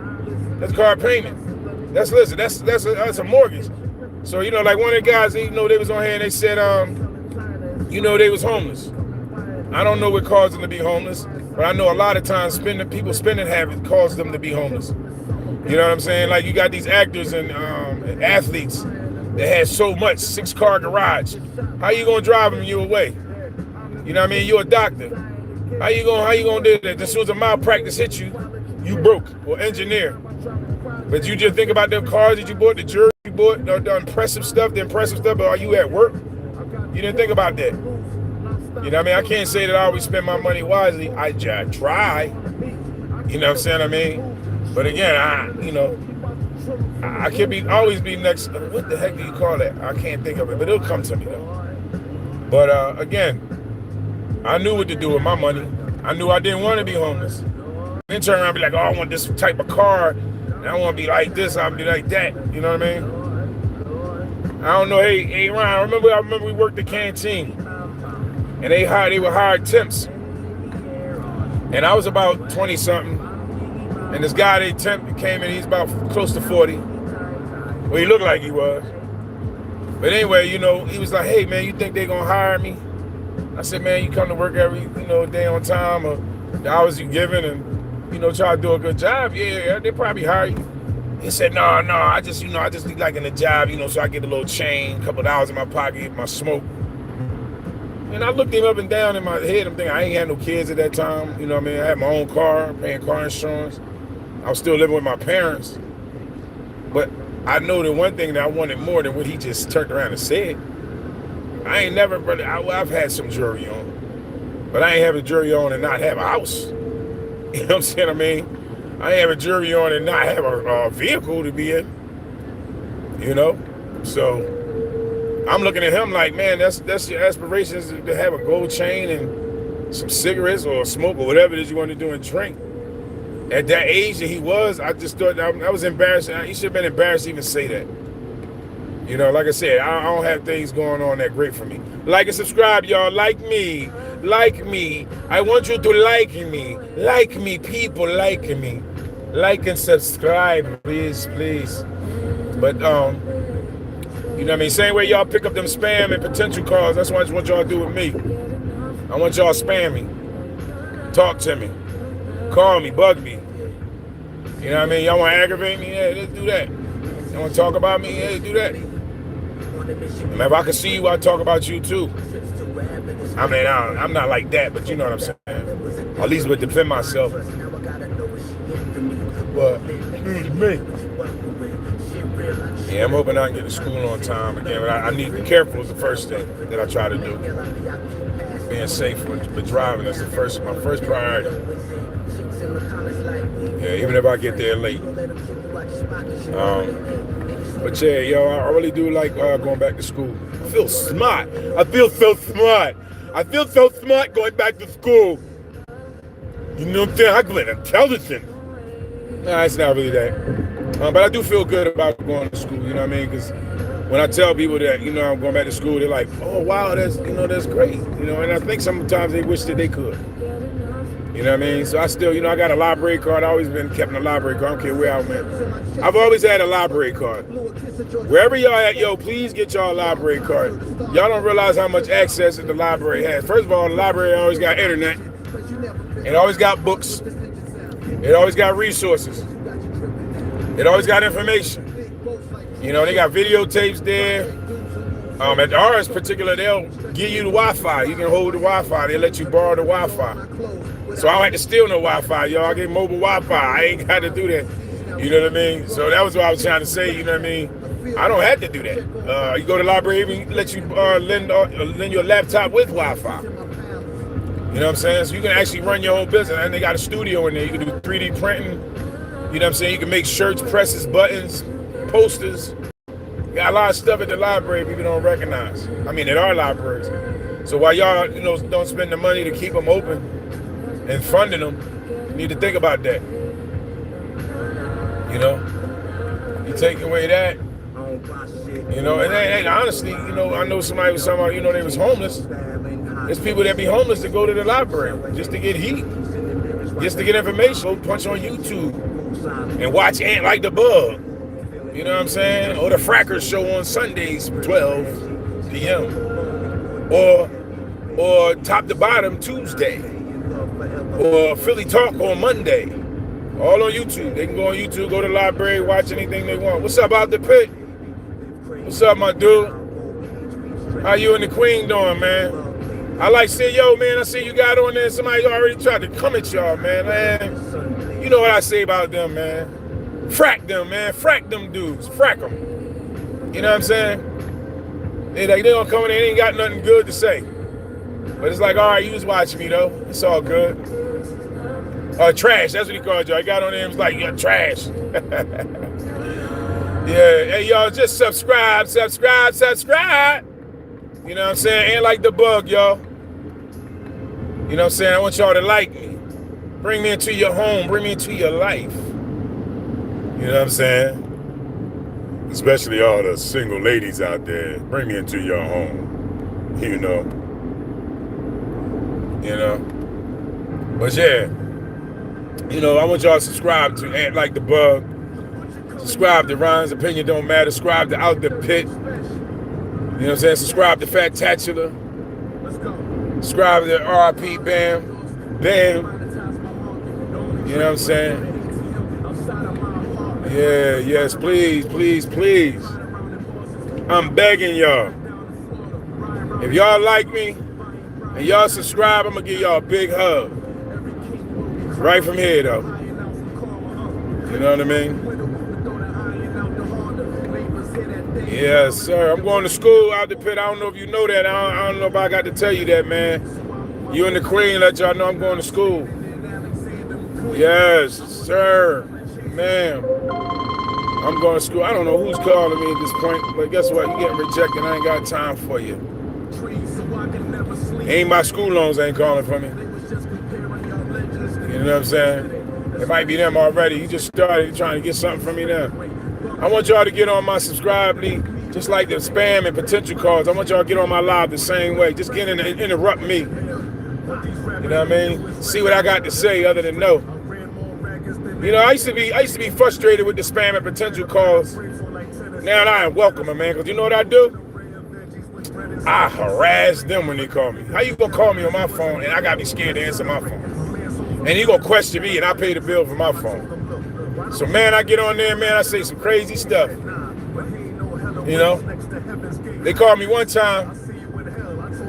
S1: That's a car payment. That's a mortgage. So, you know, like one of the guys, you know, they was on here and they said, you know, they was homeless. I don't know what caused them to be homeless, but I know a lot of times people spending habits cause them to be homeless. You know what I'm saying? Like you got these actors and athletes that had so much, 6-car garage. How you gonna drive them you away? You know what I mean? You're a doctor. How you gonna do that? As soon as a malpractice hits you, you broke, or engineer. But you just think about the cars that you bought, the jewelry you bought, the impressive stuff, but are you at work? You didn't think about that. You know what I mean? I can't say that I always spend my money wisely. I try. You know what I'm saying? I mean, but again, I can always be next. What the heck do you call that? I can't think of it, but it'll come to me though. But again, I knew what to do with my money. I knew I didn't want to be homeless. Then turn around and be like, oh, I want this type of car. And I want to be like this. I'll be like that. You know what I mean? I don't know. Hey, Ryan, I remember we worked the canteen. And they were hired temps. And I was about 20-something. And this guy they temp came in, he's about close to 40. Well, he looked like he was. But anyway, you know, he was like, hey, man, you think they're going to hire me? I said, man, you come to work every, day on time or the hours you given and, try to do a good job. Yeah, they probably hire you. He said, no, I just need like in the job, so I get a little change, a couple of dollars in my pocket, my smoke. And I looked him up and down in my head. I'm thinking, I ain't had no kids at that time. You know what I mean? I had my own car, paying car insurance. I was still living with my parents. But I know the one thing that I wanted more than what he just turned around and said. I ain't never, brother, I've had some jewelry on. But I ain't have a jewelry on and not have a house. You know what I'm saying? I mean, I ain't have a jewelry on and not have a vehicle to be in. So I'm looking at him like, man, that's your aspirations to have a gold chain and some cigarettes or smoke or whatever it is you want to do and drink. At that age that he was, I just thought I was embarrassed. He should have been embarrassed to even say that. Like I said, I don't have things going on that great for me. Like and subscribe, y'all. Like me. I want you to like me. Like me, people, like me. Like and subscribe, please. But, you know what I mean? Same way y'all pick up them spam and potential calls. That's what I just want y'all to do with me. I want y'all to spam me. Talk to me. Call me, bug me. You know what I mean? Y'all want to aggravate me? Yeah, let's do that. Y'all want to talk about me? Yeah, do that. And if I can see you, I'll talk about you too. I mean, I'm not like that, but you know what I'm saying. At least would defend myself. But, me. Yeah, I'm hoping I can get to school on time again. But I need to be careful is the first thing that I try to do. Being safe with driving is my first priority. Yeah, even if I get there late. But yeah, yo, I really do like going back to school. I feel smart. I feel so smart. I feel so smart going back to school. You know what I'm saying? I feel intelligent. Nah, it's not really that. But I do feel good about going to school, you know what I mean? Because when I tell people that, you know, I'm going back to school, they're like, oh, wow, that's great. You know, and I think sometimes they wish that they could. You know what I mean? So I still, you know, I got a library card. I've always been kept in a library card. I don't care where I'm at. I've always had a library card. Wherever y'all at, yo, please get y'all a library card. Y'all don't realize how much access that the library has. First of all, the library always got internet. It always got books. It always got resources. It always got information. You know, they got videotapes there. At ours particular, they'll give you the Wi-Fi. You can hold the Wi-Fi. They let you borrow the Wi-Fi. So I don't have to steal no Wi-Fi, y'all. I get mobile Wi-Fi. I ain't got to do that. You know what I mean? So that was what I was trying to say. You know what I mean? I don't have to do that. You go to the library, even let you lend your laptop with Wi-Fi. You know what I'm saying? So you can actually run your own business. And they got a studio in there. You can do 3D printing. You know what I'm saying? You can make shirts, presses, buttons, posters. Got a lot of stuff at the library people don't recognize. I mean, at our libraries. So while y'all, you know, don't spend the money to keep them open and funding them, you need to think about that. You know, you take away that, you know, and honestly, you know, I know somebody was talking about, you know, they was homeless. There's people that be homeless that go to the library just to get heat, just to get information. Go punch on YouTube and watch Ant Like the Bug. You know what I'm saying? Or the Frackers show on Sundays, 12 p.m. Or Top to Bottom Tuesday. Or Philly Talk on Monday. All on YouTube. They can go on YouTube, go to the library, watch anything they want. What's up, Out the Pit? What's up, my dude? How you and the Queen doing, man? I like saying, yo, man, I see you got on there. Somebody already tried to come at y'all, man. You know what I say about them, man. Frack them, man. Frack them dudes. Frack them. You know what I'm saying? They don't come in there, they ain't got nothing good to say. But it's like, all right, you was watching me, though. It's all good. Trash. That's what he called y'all. He got on there and was like, you're trash. Yeah. Hey, y'all, just subscribe. You know what I'm saying? Ain't like the bug, y'all. You know what I'm saying? I want y'all to like me. Bring me into your home. Bring me into your life. You know what I'm saying? Especially all the single ladies out there. Bring me into your home. You know. But yeah. You know, I want y'all to subscribe to Ant Like the Bug. Subscribe to Ron's Opinion Don't Matter. Subscribe to Out the Pit. You know what I'm saying? Subscribe to Fat-Tatular. Subscribe to RIP Bam. Bam. You know what I'm saying? Yeah, yes, please. I'm begging y'all. If y'all like me and y'all subscribe, I'm going to give y'all a big hug. Right from here, though. You know what I mean? Yes, sir. I'm going to school Out the Pit. I don't know if you know that. I don't know if I got to tell you that, man. You and the Queen let y'all know I'm going to school. Yes, sir. Ma'am. I'm going to school. I don't know who's calling me at this point, but guess what? You're getting rejected. I ain't got time for you. Ain't my school loans ain't calling for me. You know what I'm saying? It might be them already. You just started trying to get something from me now. I want y'all to get on my subscribe link, just like the spam and potential calls. I want y'all to get on my live the same way. Just get in and interrupt me. You know what I mean? See what I got to say other than no. You know, I used to be frustrated with the spam and potential calls. Now I am welcome, man, because you know what I do? I harass them when they call me. How you gonna call me on my phone and I gotta be scared to answer my phone? And you gonna question me and I pay the bill for my phone. So man, I get on there, man, I say some crazy stuff. You know? They called me one time.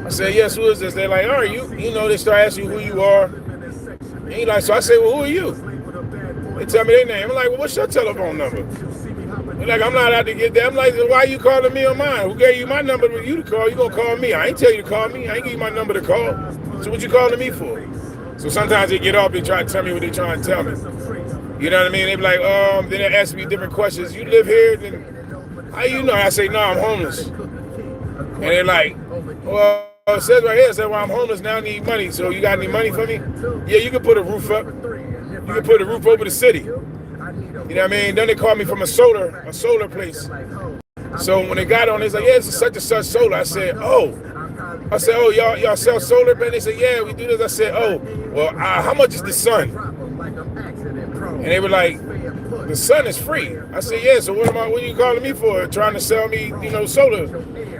S1: I said, yes, who is this? They're like, all right, you know, they start asking you who you are. And he like, so I say, well, who are you? They tell me their name. I'm like, well, what's your telephone number? They're like, I'm not out to get that. I'm like, why are you calling me on mine? Who gave you my number for you to call? You gonna call me? I ain't tell you to call me. I ain't give you my number to call. So what you calling me for? So sometimes they get off, they try to tell me what they trying to tell me. You know what I mean? They be like, then they ask me different questions. You live here? Then how you know? I say, no, I'm homeless. And they're like, well, it says right here, it says, well, I'm homeless now, I need money. So you got any money for me? Yeah, you can put a roof up. You can put a roof over the city. You know what I mean? Then they called me from a solar place. So when they got on, they said, yeah, it's such and such solar. I said, oh, y'all sell solar? And they said, yeah, we do this. I said, oh, well, how much is the sun? And they were like, the sun is free. I said, yeah, so what are you calling me for? Trying to sell me, solar?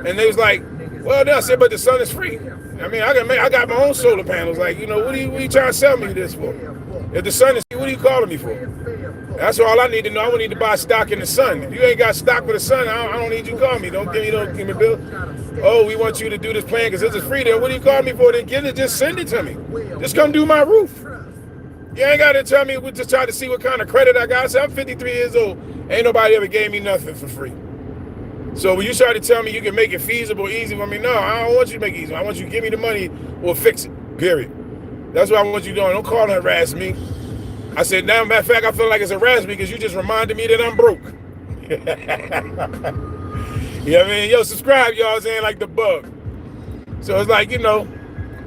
S1: And they was like, well, then I said, but the sun is free. I mean, I got my own solar panels. Like, what are you trying to sell me this for? If the sun is free, what are you calling me for? That's all I need to know. I need to buy stock in the sun. If you ain't got stock for the sun, I don't need you to call me. Don't give me a bill. Oh, we want you to do this plan because this is free. Then what do you call me for? Then just send it to me. Just come do my roof. You ain't got to tell me, we just try to see what kind of credit I got. I said, I'm 53 years old. Ain't nobody ever gave me nothing for free. So when you try to tell me you can make it feasible, easy for me, no, I don't want you to make it easy. I want you to give me the money, we'll fix it, period. That's what I want you doing. Don't call and harass me. I said, now, matter of fact, I feel like it's harassing me because you just reminded me that I'm broke. You know what I mean? Yo, subscribe, y'all, saying like the bug. So it's like,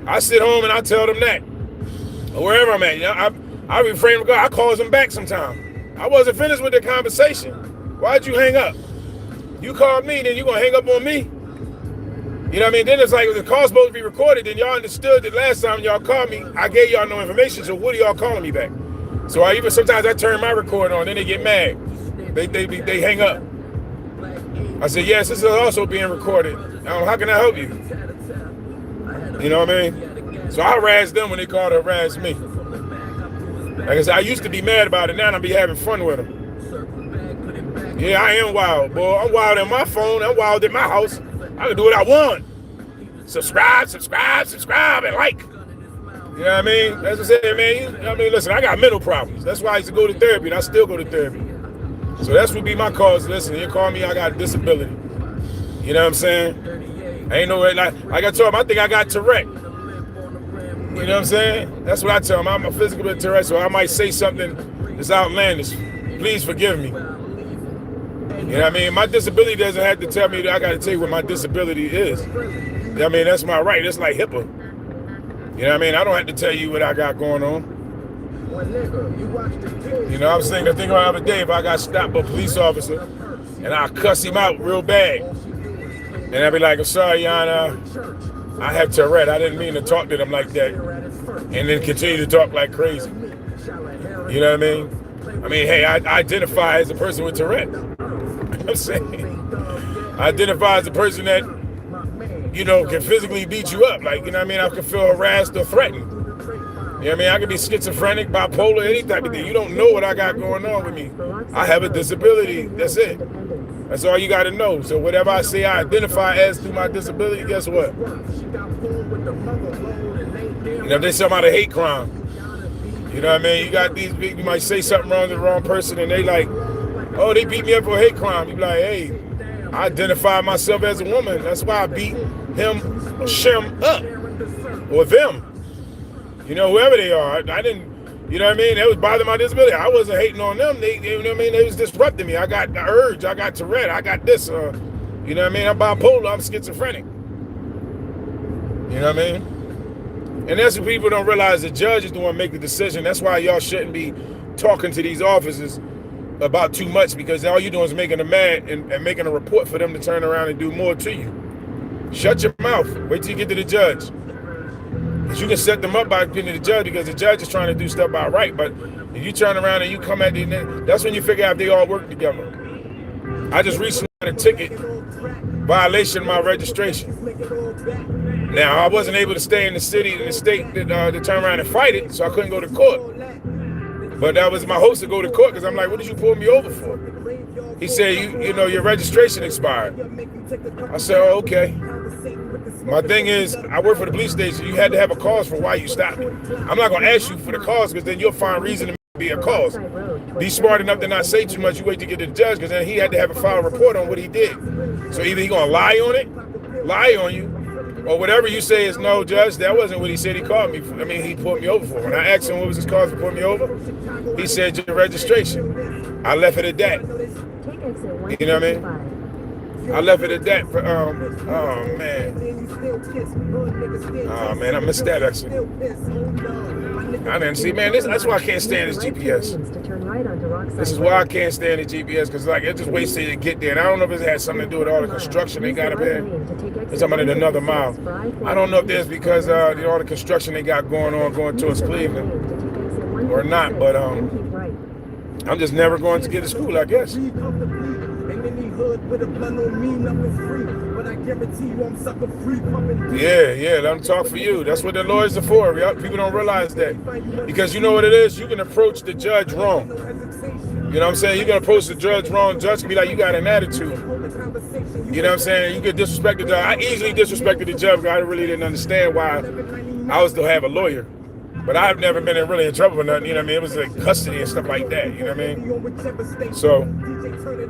S1: I sit home and I tell them that. Or wherever I'm at, I refrain from God. I calls them back sometime. I wasn't finished with the conversation. Why'd you hang up? You called me, then you gonna hang up on me? You know what I mean? Then it's like, if the call's supposed to be recorded, then y'all understood that last time y'all called me, I gave y'all no information, so what are y'all calling me back? So sometimes I turn my recorder on, then they get mad. They hang up. I said, yes, this is also being recorded. How can I help you? You know what I mean? So I harass them when they call to harass me. Like I said, I used to be mad about it. Now I be having fun with them. Yeah, I am wild, boy. I'm wild in my phone. I'm wild in my house. I can do what I want. Subscribe, and like. You know what I mean? As I said, man, listen, I got mental problems. That's why I used to go to therapy, and I still go to therapy. So that's what be my cause. Listen, you call me, I got a disability. You know what I'm saying? I ain't no, like I told him, I think I got Tourette. You know what I'm saying? That's what I tell him. I'm a physical bit Tourette, so I might say something that's outlandish. Please forgive me. You know what I mean? My disability doesn't have to tell me that I got to tell you what my disability is. I mean, that's my right. It's like HIPAA. You know what I mean? I don't have to tell you what I got going on. You know, I was thinking the other day, if I got stopped by a police officer and I cuss him out real bad, and I'd be like, I'm sorry, Your Honor, I have Tourette. I didn't mean to talk to them like that. And then continue to talk like crazy. You know what I mean? Hey, I identify as a person with Tourette. I'm saying, I identify as a person that, can physically beat you up. Like, you know what I mean? I can feel harassed or threatened. You know what I mean? I can be schizophrenic, bipolar, any type of thing. You don't know what I got going on with me. I have a disability. That's it. That's all you got to know. So whatever I say I identify as through my disability, guess what? If they talking about a hate crime, you know what I mean? You got these people, you might say something wrong to the wrong person, and they like, oh, they beat me up for a hate crime. You be like, hey, I identify myself as a woman. That's why I beat him, Shem up, or them. Whoever they are. I didn't, you know what I mean? That was bothering my disability. I wasn't hating on them. They you know what I mean? They was disrupting me. I got the urge. I got Tourette. I got this. You know what I mean? I'm bipolar. I'm schizophrenic. You know what I mean? And that's what people don't realize. The judge is the one making the decision. That's why y'all shouldn't be talking to these officers about too much, because all you're doing is making them mad and making a report for them to turn around and do more to you. Shut your mouth. Wait till you get to the judge. Because you can set them up by getting to the judge, because the judge is trying to do stuff by right. But if you turn around and you come at the end, that's when you figure out if they all work together. I just recently got a ticket, violation of my registration. Now, I wasn't able to stay in the city, in the state to turn around and fight it, so I couldn't go to court. But that was my host to go to court, because I'm like, what did you pull me over for? He said, you know, your registration expired. I said, oh, okay. My thing is, I work for the police station. You had to have a cause for why you stopped me. I'm not going to ask you for the cause, because then you'll find reason to be a cause. Be smart enough to not say too much. You wait to get to the judge, because then he had to have a file report on what he did. So either he going to lie on it, lie on you, or whatever you say is, no, judge, that wasn't what he said he called me for. I mean, he pulled me over for. When I asked him what was his cause for pulling me over, he said, your registration. I left it at that. You know what I mean? I left it at that. For, oh man, I missed that actually. I didn't see, man. That's why I can't stand this GPS. This is why I can't stand the GPS, because like it just wastes to get there. And I don't know if it has something to do with all the construction they got up here. It's something in another mile. I don't know if that's because all the construction they got going on going towards Cleveland or not, but I'm just never going to get to school, I guess. Yeah, let them talk for you. That's what the lawyers are for. People don't realize that. Because you know what it is? You can approach the judge wrong. You know what I'm saying? You can approach the judge wrong. Judge can be like, you got an attitude. You know what I'm saying? You could disrespect the judge. I easily disrespected the judge because I really didn't understand why I was to have a lawyer. But I've never been really in trouble for nothing, you know what I mean? It was like custody and stuff like that, you know what I mean? So,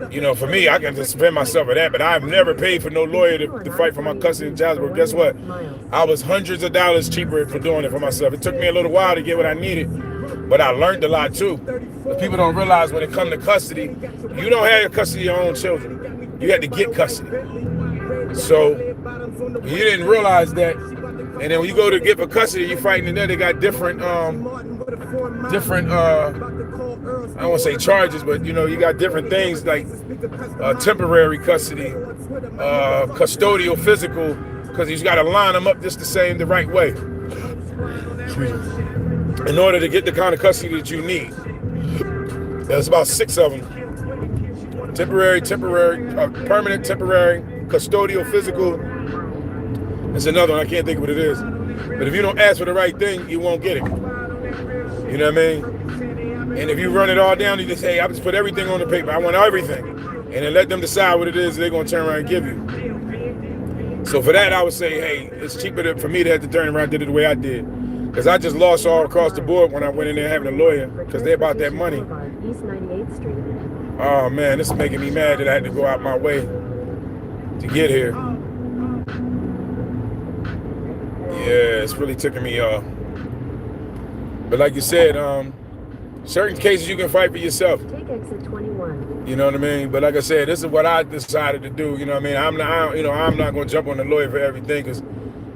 S1: you know, for me, I can just defend myself of that, but I've never paid for no lawyer to fight for my custody in Jasper. Guess what? I was hundreds of dollars cheaper for doing it for myself. It took me a little while to get what I needed, but I learned a lot too. But people don't realize when it comes to custody, you don't have custody of your own children. You had to get custody. So, you didn't realize that. And then when you go to get for custody, you're fighting in there. They got different, I don't want to say charges, but you know, you got different things like temporary custody, custodial, physical, because you got to line them up just the right way in order to get the kind of custody that you need. There's about 6 of them: temporary, permanent, temporary, custodial, physical. There's another one, I can't think of what it is. But if you don't ask for the right thing, you won't get it. You know what I mean? And if you run it all down, you just say, hey, I just put everything on the paper. I want everything. And then let them decide what it is they're going to turn around and give you. So for that, I would say, hey, it's cheaper for me to have to turn around and did it the way I did. Because I just lost all across the board when I went in there having a lawyer, because they're about that money. Oh, man, this is making me mad that I had to go out my way to get here. Yeah, it's really taking me off. But like you said, certain cases you can fight for yourself.
S3: Take exit 21.
S1: You know what I mean? But like I said, this is what I decided to do. You know what I mean? I'm not going to jump on the lawyer for everything, because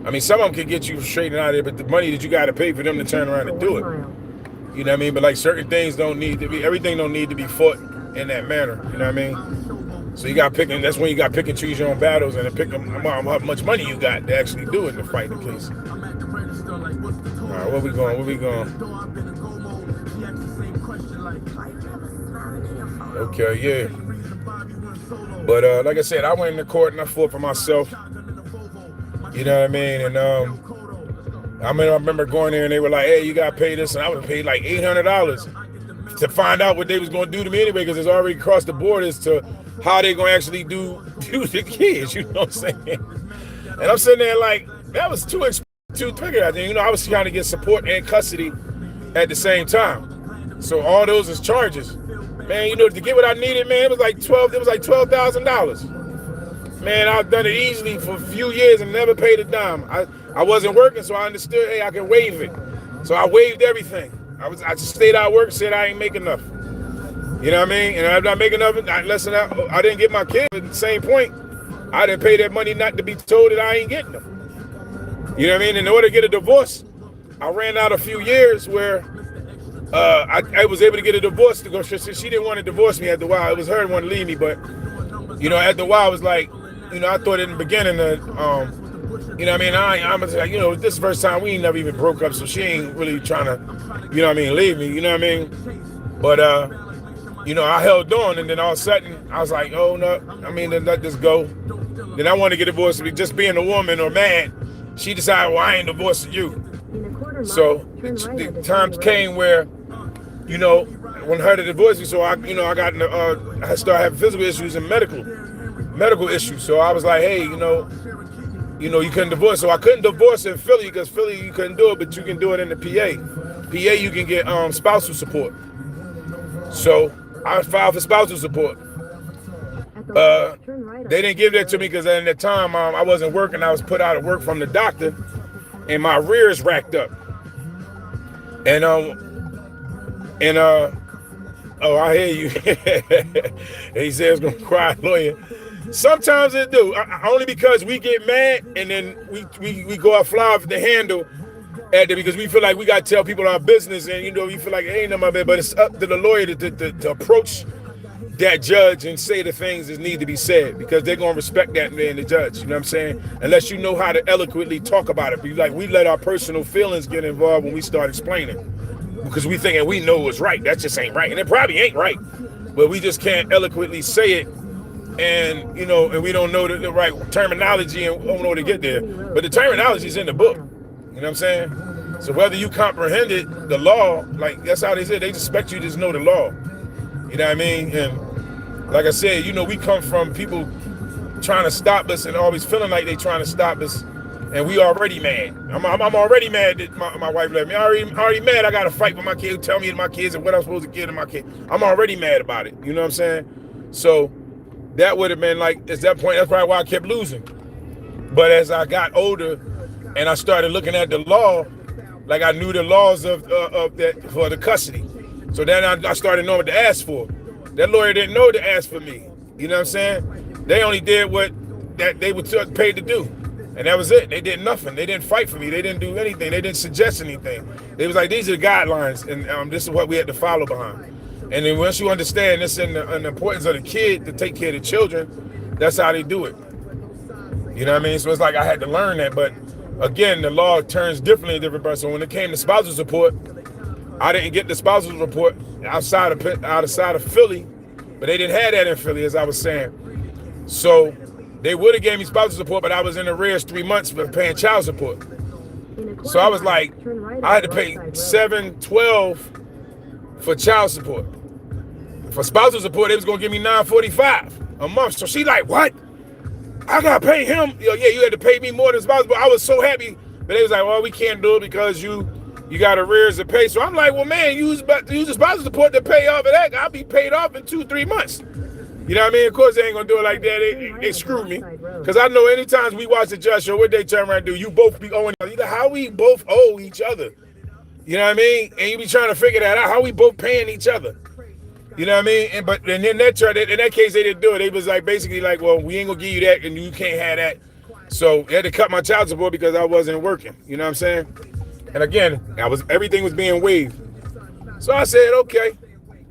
S1: I mean, some of them can get you straightened out of there, but the money that you got to pay for them to turn around and do it. You know what I mean? But like certain things everything don't need to be fought in that manner. You know what I mean? So you got that's when you got to pick and choose your own battles and pick them how much money you got to actually do it in the fight the case. All right, where we going? Okay, yeah. But like I said, I went into court and I fought for myself. You know what I mean? And I remember going there and they were like, hey, you got to pay this. And I would have paid like $800 to find out what they was going to do to me anyway, because it's already across the board as to how they going to actually do the kids, you know what I'm saying? And I'm sitting there like, that was too triggered. I think, you know, I was trying to get support and custody at the same time. So all those is charges. Man, you know, to get what I needed, man, it was like $12,000. Man, I've done it easily for a few years and never paid a dime. I wasn't working, so I understood, hey, I can waive it. So I waived everything. I just stayed out of work, said I ain't make enough. You know what I mean? And I'm not making enough. I didn't get my kids at the same point. I didn't pay that money not to be told that I ain't getting them. You know what I mean? In order to get a divorce, I ran out a few years where I was able to get a divorce to go. She didn't want to divorce me after a while. It was her who wanted to leave me, but you know, after a while, I was like, you know, I thought in the beginning that, you know what I mean? I'm like, you know, this is the first time we ain't never even broke up, so she ain't really trying to, you know what I mean, leave me, you know what I mean? But, you know, I held on, and then all of a sudden, I was like, oh, no, I mean, then let this go. Then I wanted to get divorced, just being a woman or man. She decided, well, I ain't divorcing you. So the times came where, you know, when her to divorce me, so I started having physical issues and medical issues. So I was like, hey, you know, you couldn't divorce. So I couldn't divorce in Philly, because Philly you couldn't do it, but you can do it in the PA. PA you can get spousal support. So I filed for spousal support. They didn't give that to me because at the time I wasn't working. I was put out of work from the doctor, and my arrears racked up. And oh, I hear you. He said he's gonna cry, lawyer. Sometimes it do. Only because we get mad and then we go out fly off the handle at it because we feel like we got to tell people our business, and we feel like it ain't none of my bad. But it's up to the lawyer to approach that judge and say the things that need to be said, because they're gonna respect that man, the judge. You know what I'm saying? Unless you know how to eloquently talk about it. But we let our personal feelings get involved when we start explaining, because we thinking we know what's right. That just ain't right, and it probably ain't right. But we just can't eloquently say it, and and we don't know the right terminology and don't know how to get there. But the terminology is in the book. You know what I'm saying? So whether you comprehended the law, like that's how they say, they expect you to just know the law. You know what I mean? And like I said, we come from people trying to stop us and always feeling like they trying to stop us, and we already mad. I'm already mad that my wife left me. I'm already mad I got to fight with my kids, tell me my kids and what I'm supposed to give to my kids. I'm already mad about it. You know what I'm saying? So that would have been like, at that point, that's probably why I kept losing. But as I got older and I started looking at the law, like I knew the laws of that for the custody. So then I started knowing what to ask for. That lawyer didn't know to ask for me. You know what I'm saying? They only did what that they were paid to do. And that was it. They did nothing. They didn't fight for me. They didn't do anything. They didn't suggest anything. It was like, these are the guidelines, and this is what we had to follow behind. And then once you understand this and the importance of the kid, to take care of the children, that's how they do it. You know what I mean? So it's like I had to learn that. But again, the law turns differently in different parts. So when it came to spousal support, I didn't get the spousal report outside of Philly, but they didn't have that in Philly, as I was saying. So they would have gave me spousal support, but I was in arrears 3 months for paying child support. So I was like, I had to pay $712 for child support. For spousal support, they was gonna give me $945 a month. So she like, what? I gotta pay him? Yeah, you had to pay me more than spousal support. I was so happy, but they was like, well, we can't do it because you got arrears to pay. So I'm like, well, man, use the spousal support to pay off of that. I'll be paid off in 2-3 months. You know what I mean? Of course, they ain't gonna do it like that. They screwed me. Because I know anytime we watch the judge show, what they turn around and do, you both be owing. How we both owe each other. You know what I mean? And you be trying to figure that out. How we both paying each other. You know what I mean? And then in that case, they didn't do it. They was like basically like, well, we ain't gonna give you that, and you can't have that. So they had to cut my child support because I wasn't working. You know what I'm saying? And again, everything was being waived. So I said, okay.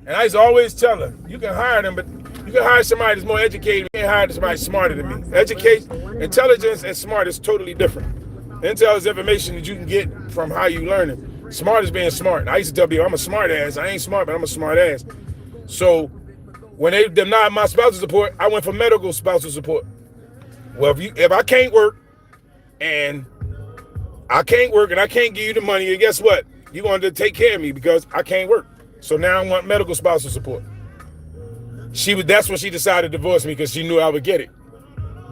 S1: And I used to always tell her, you can hire them, but you can hire somebody that's more educated. You can't hire somebody smarter than me. Intelligence and smart is totally different. Intel is information that you can get from how you learn it. Smart is being smart. I used to tell people, I'm a smart ass. I ain't smart, but I'm a smart ass. So when they denied my spousal support, I went for medical spousal support. Well, if I can't work and I can't give you the money, and guess what? You're going to take care of me because I can't work. So now I want medical spousal support. That's when she decided to divorce me, because she knew I would get it.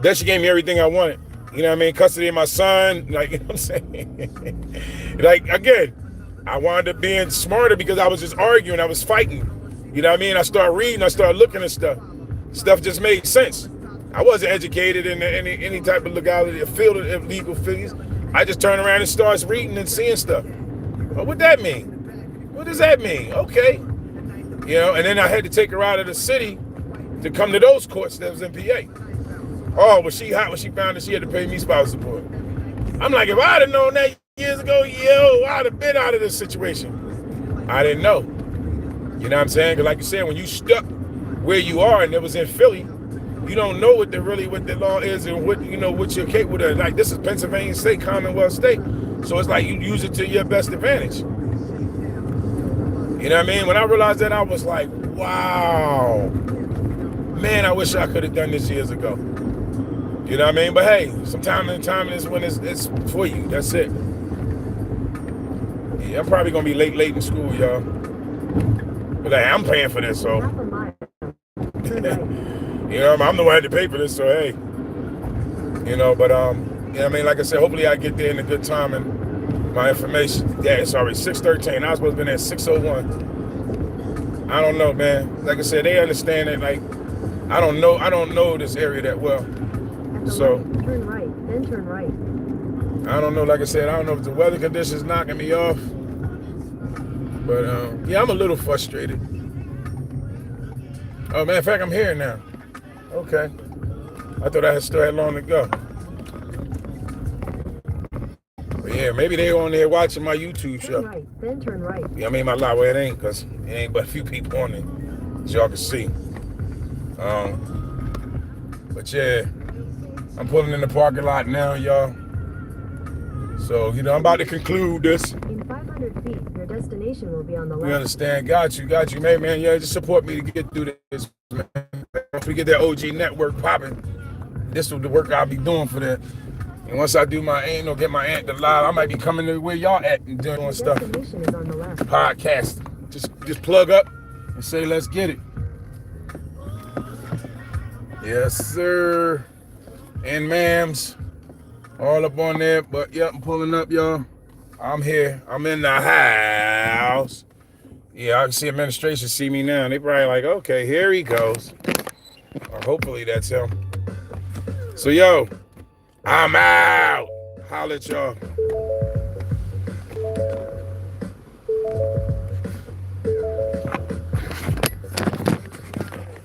S1: Then she gave me everything I wanted. You know what I mean? Custody of my son, like, you know what I'm saying? Like, again, I wound up being smarter because I was just arguing, I was fighting. You know what I mean? I started reading, I started looking at stuff. Stuff just made sense. I wasn't educated in any type of legality, field of legal figures. I just turned around and started reading and seeing stuff. Well, what that mean? What does that mean? Okay. You know, and then I had to take her out of the city to come to those courts that was in PA. Oh, was she hot when she found that she had to pay me spousal support? I'm like, if I'd have known that years ago, I'd have been out of this situation. I didn't know. You know what I'm saying? Because like you said, when you stuck where you are, and it was in Philly, you don't know what the law is and what you're capable of. Like, this is Pennsylvania State, Commonwealth State. So it's like you use it to your best advantage. You know what I mean? When I realized that, I was like, wow. Man, I wish I could have done this years ago. You know what I mean? But hey, time is when it's for you. That's it. Yeah, I'm probably going to be late in school, y'all. But hey, I'm paying for this, so. You know, I'm the one who had to pay for this, so hey. You know, but, you know what I mean? Like I said, hopefully I get there in a good time and my information. Yeah, sorry, 6:13. I was supposed to be there at 6:01. I don't know, man. Like I said, they understand it. Like, I don't know this area that well. So.
S3: Turn right, then turn right.
S1: I don't know, like I said, I don't know if the weather conditions knocking me off. But, yeah, I'm a little frustrated. Oh, matter of fact, I'm here now. Okay. I thought I still had long to go. But yeah, maybe they on there watching my YouTube show.
S3: Turn right, then turn right.
S1: Yeah, I mean my lot where it ain't, because it ain't but a few people on it, as y'all can see. But yeah, I'm pulling in the parking lot now, y'all. So, you know, I'm about to conclude this.
S3: In 500 feet, your destination will be on the left.
S1: We understand. Got you, man. Yeah, just support me to get through this, man. Once we get that OG network popping, this is the work I'll be doing for that. And once I do my get my aunt to live, I might be coming to where y'all at and doing
S3: Your
S1: stuff.
S3: destination is on the left.
S1: Podcast. Just plug up and say, let's get it. Yes, sir. And ma'ams. All up on there. But yep, I'm pulling up, y'all. I'm here. I'm in the house. Yeah, I can see administration see me now. They probably like, okay, here he goes. Or hopefully that's him. So, yo, I'm out. Holla at y'all.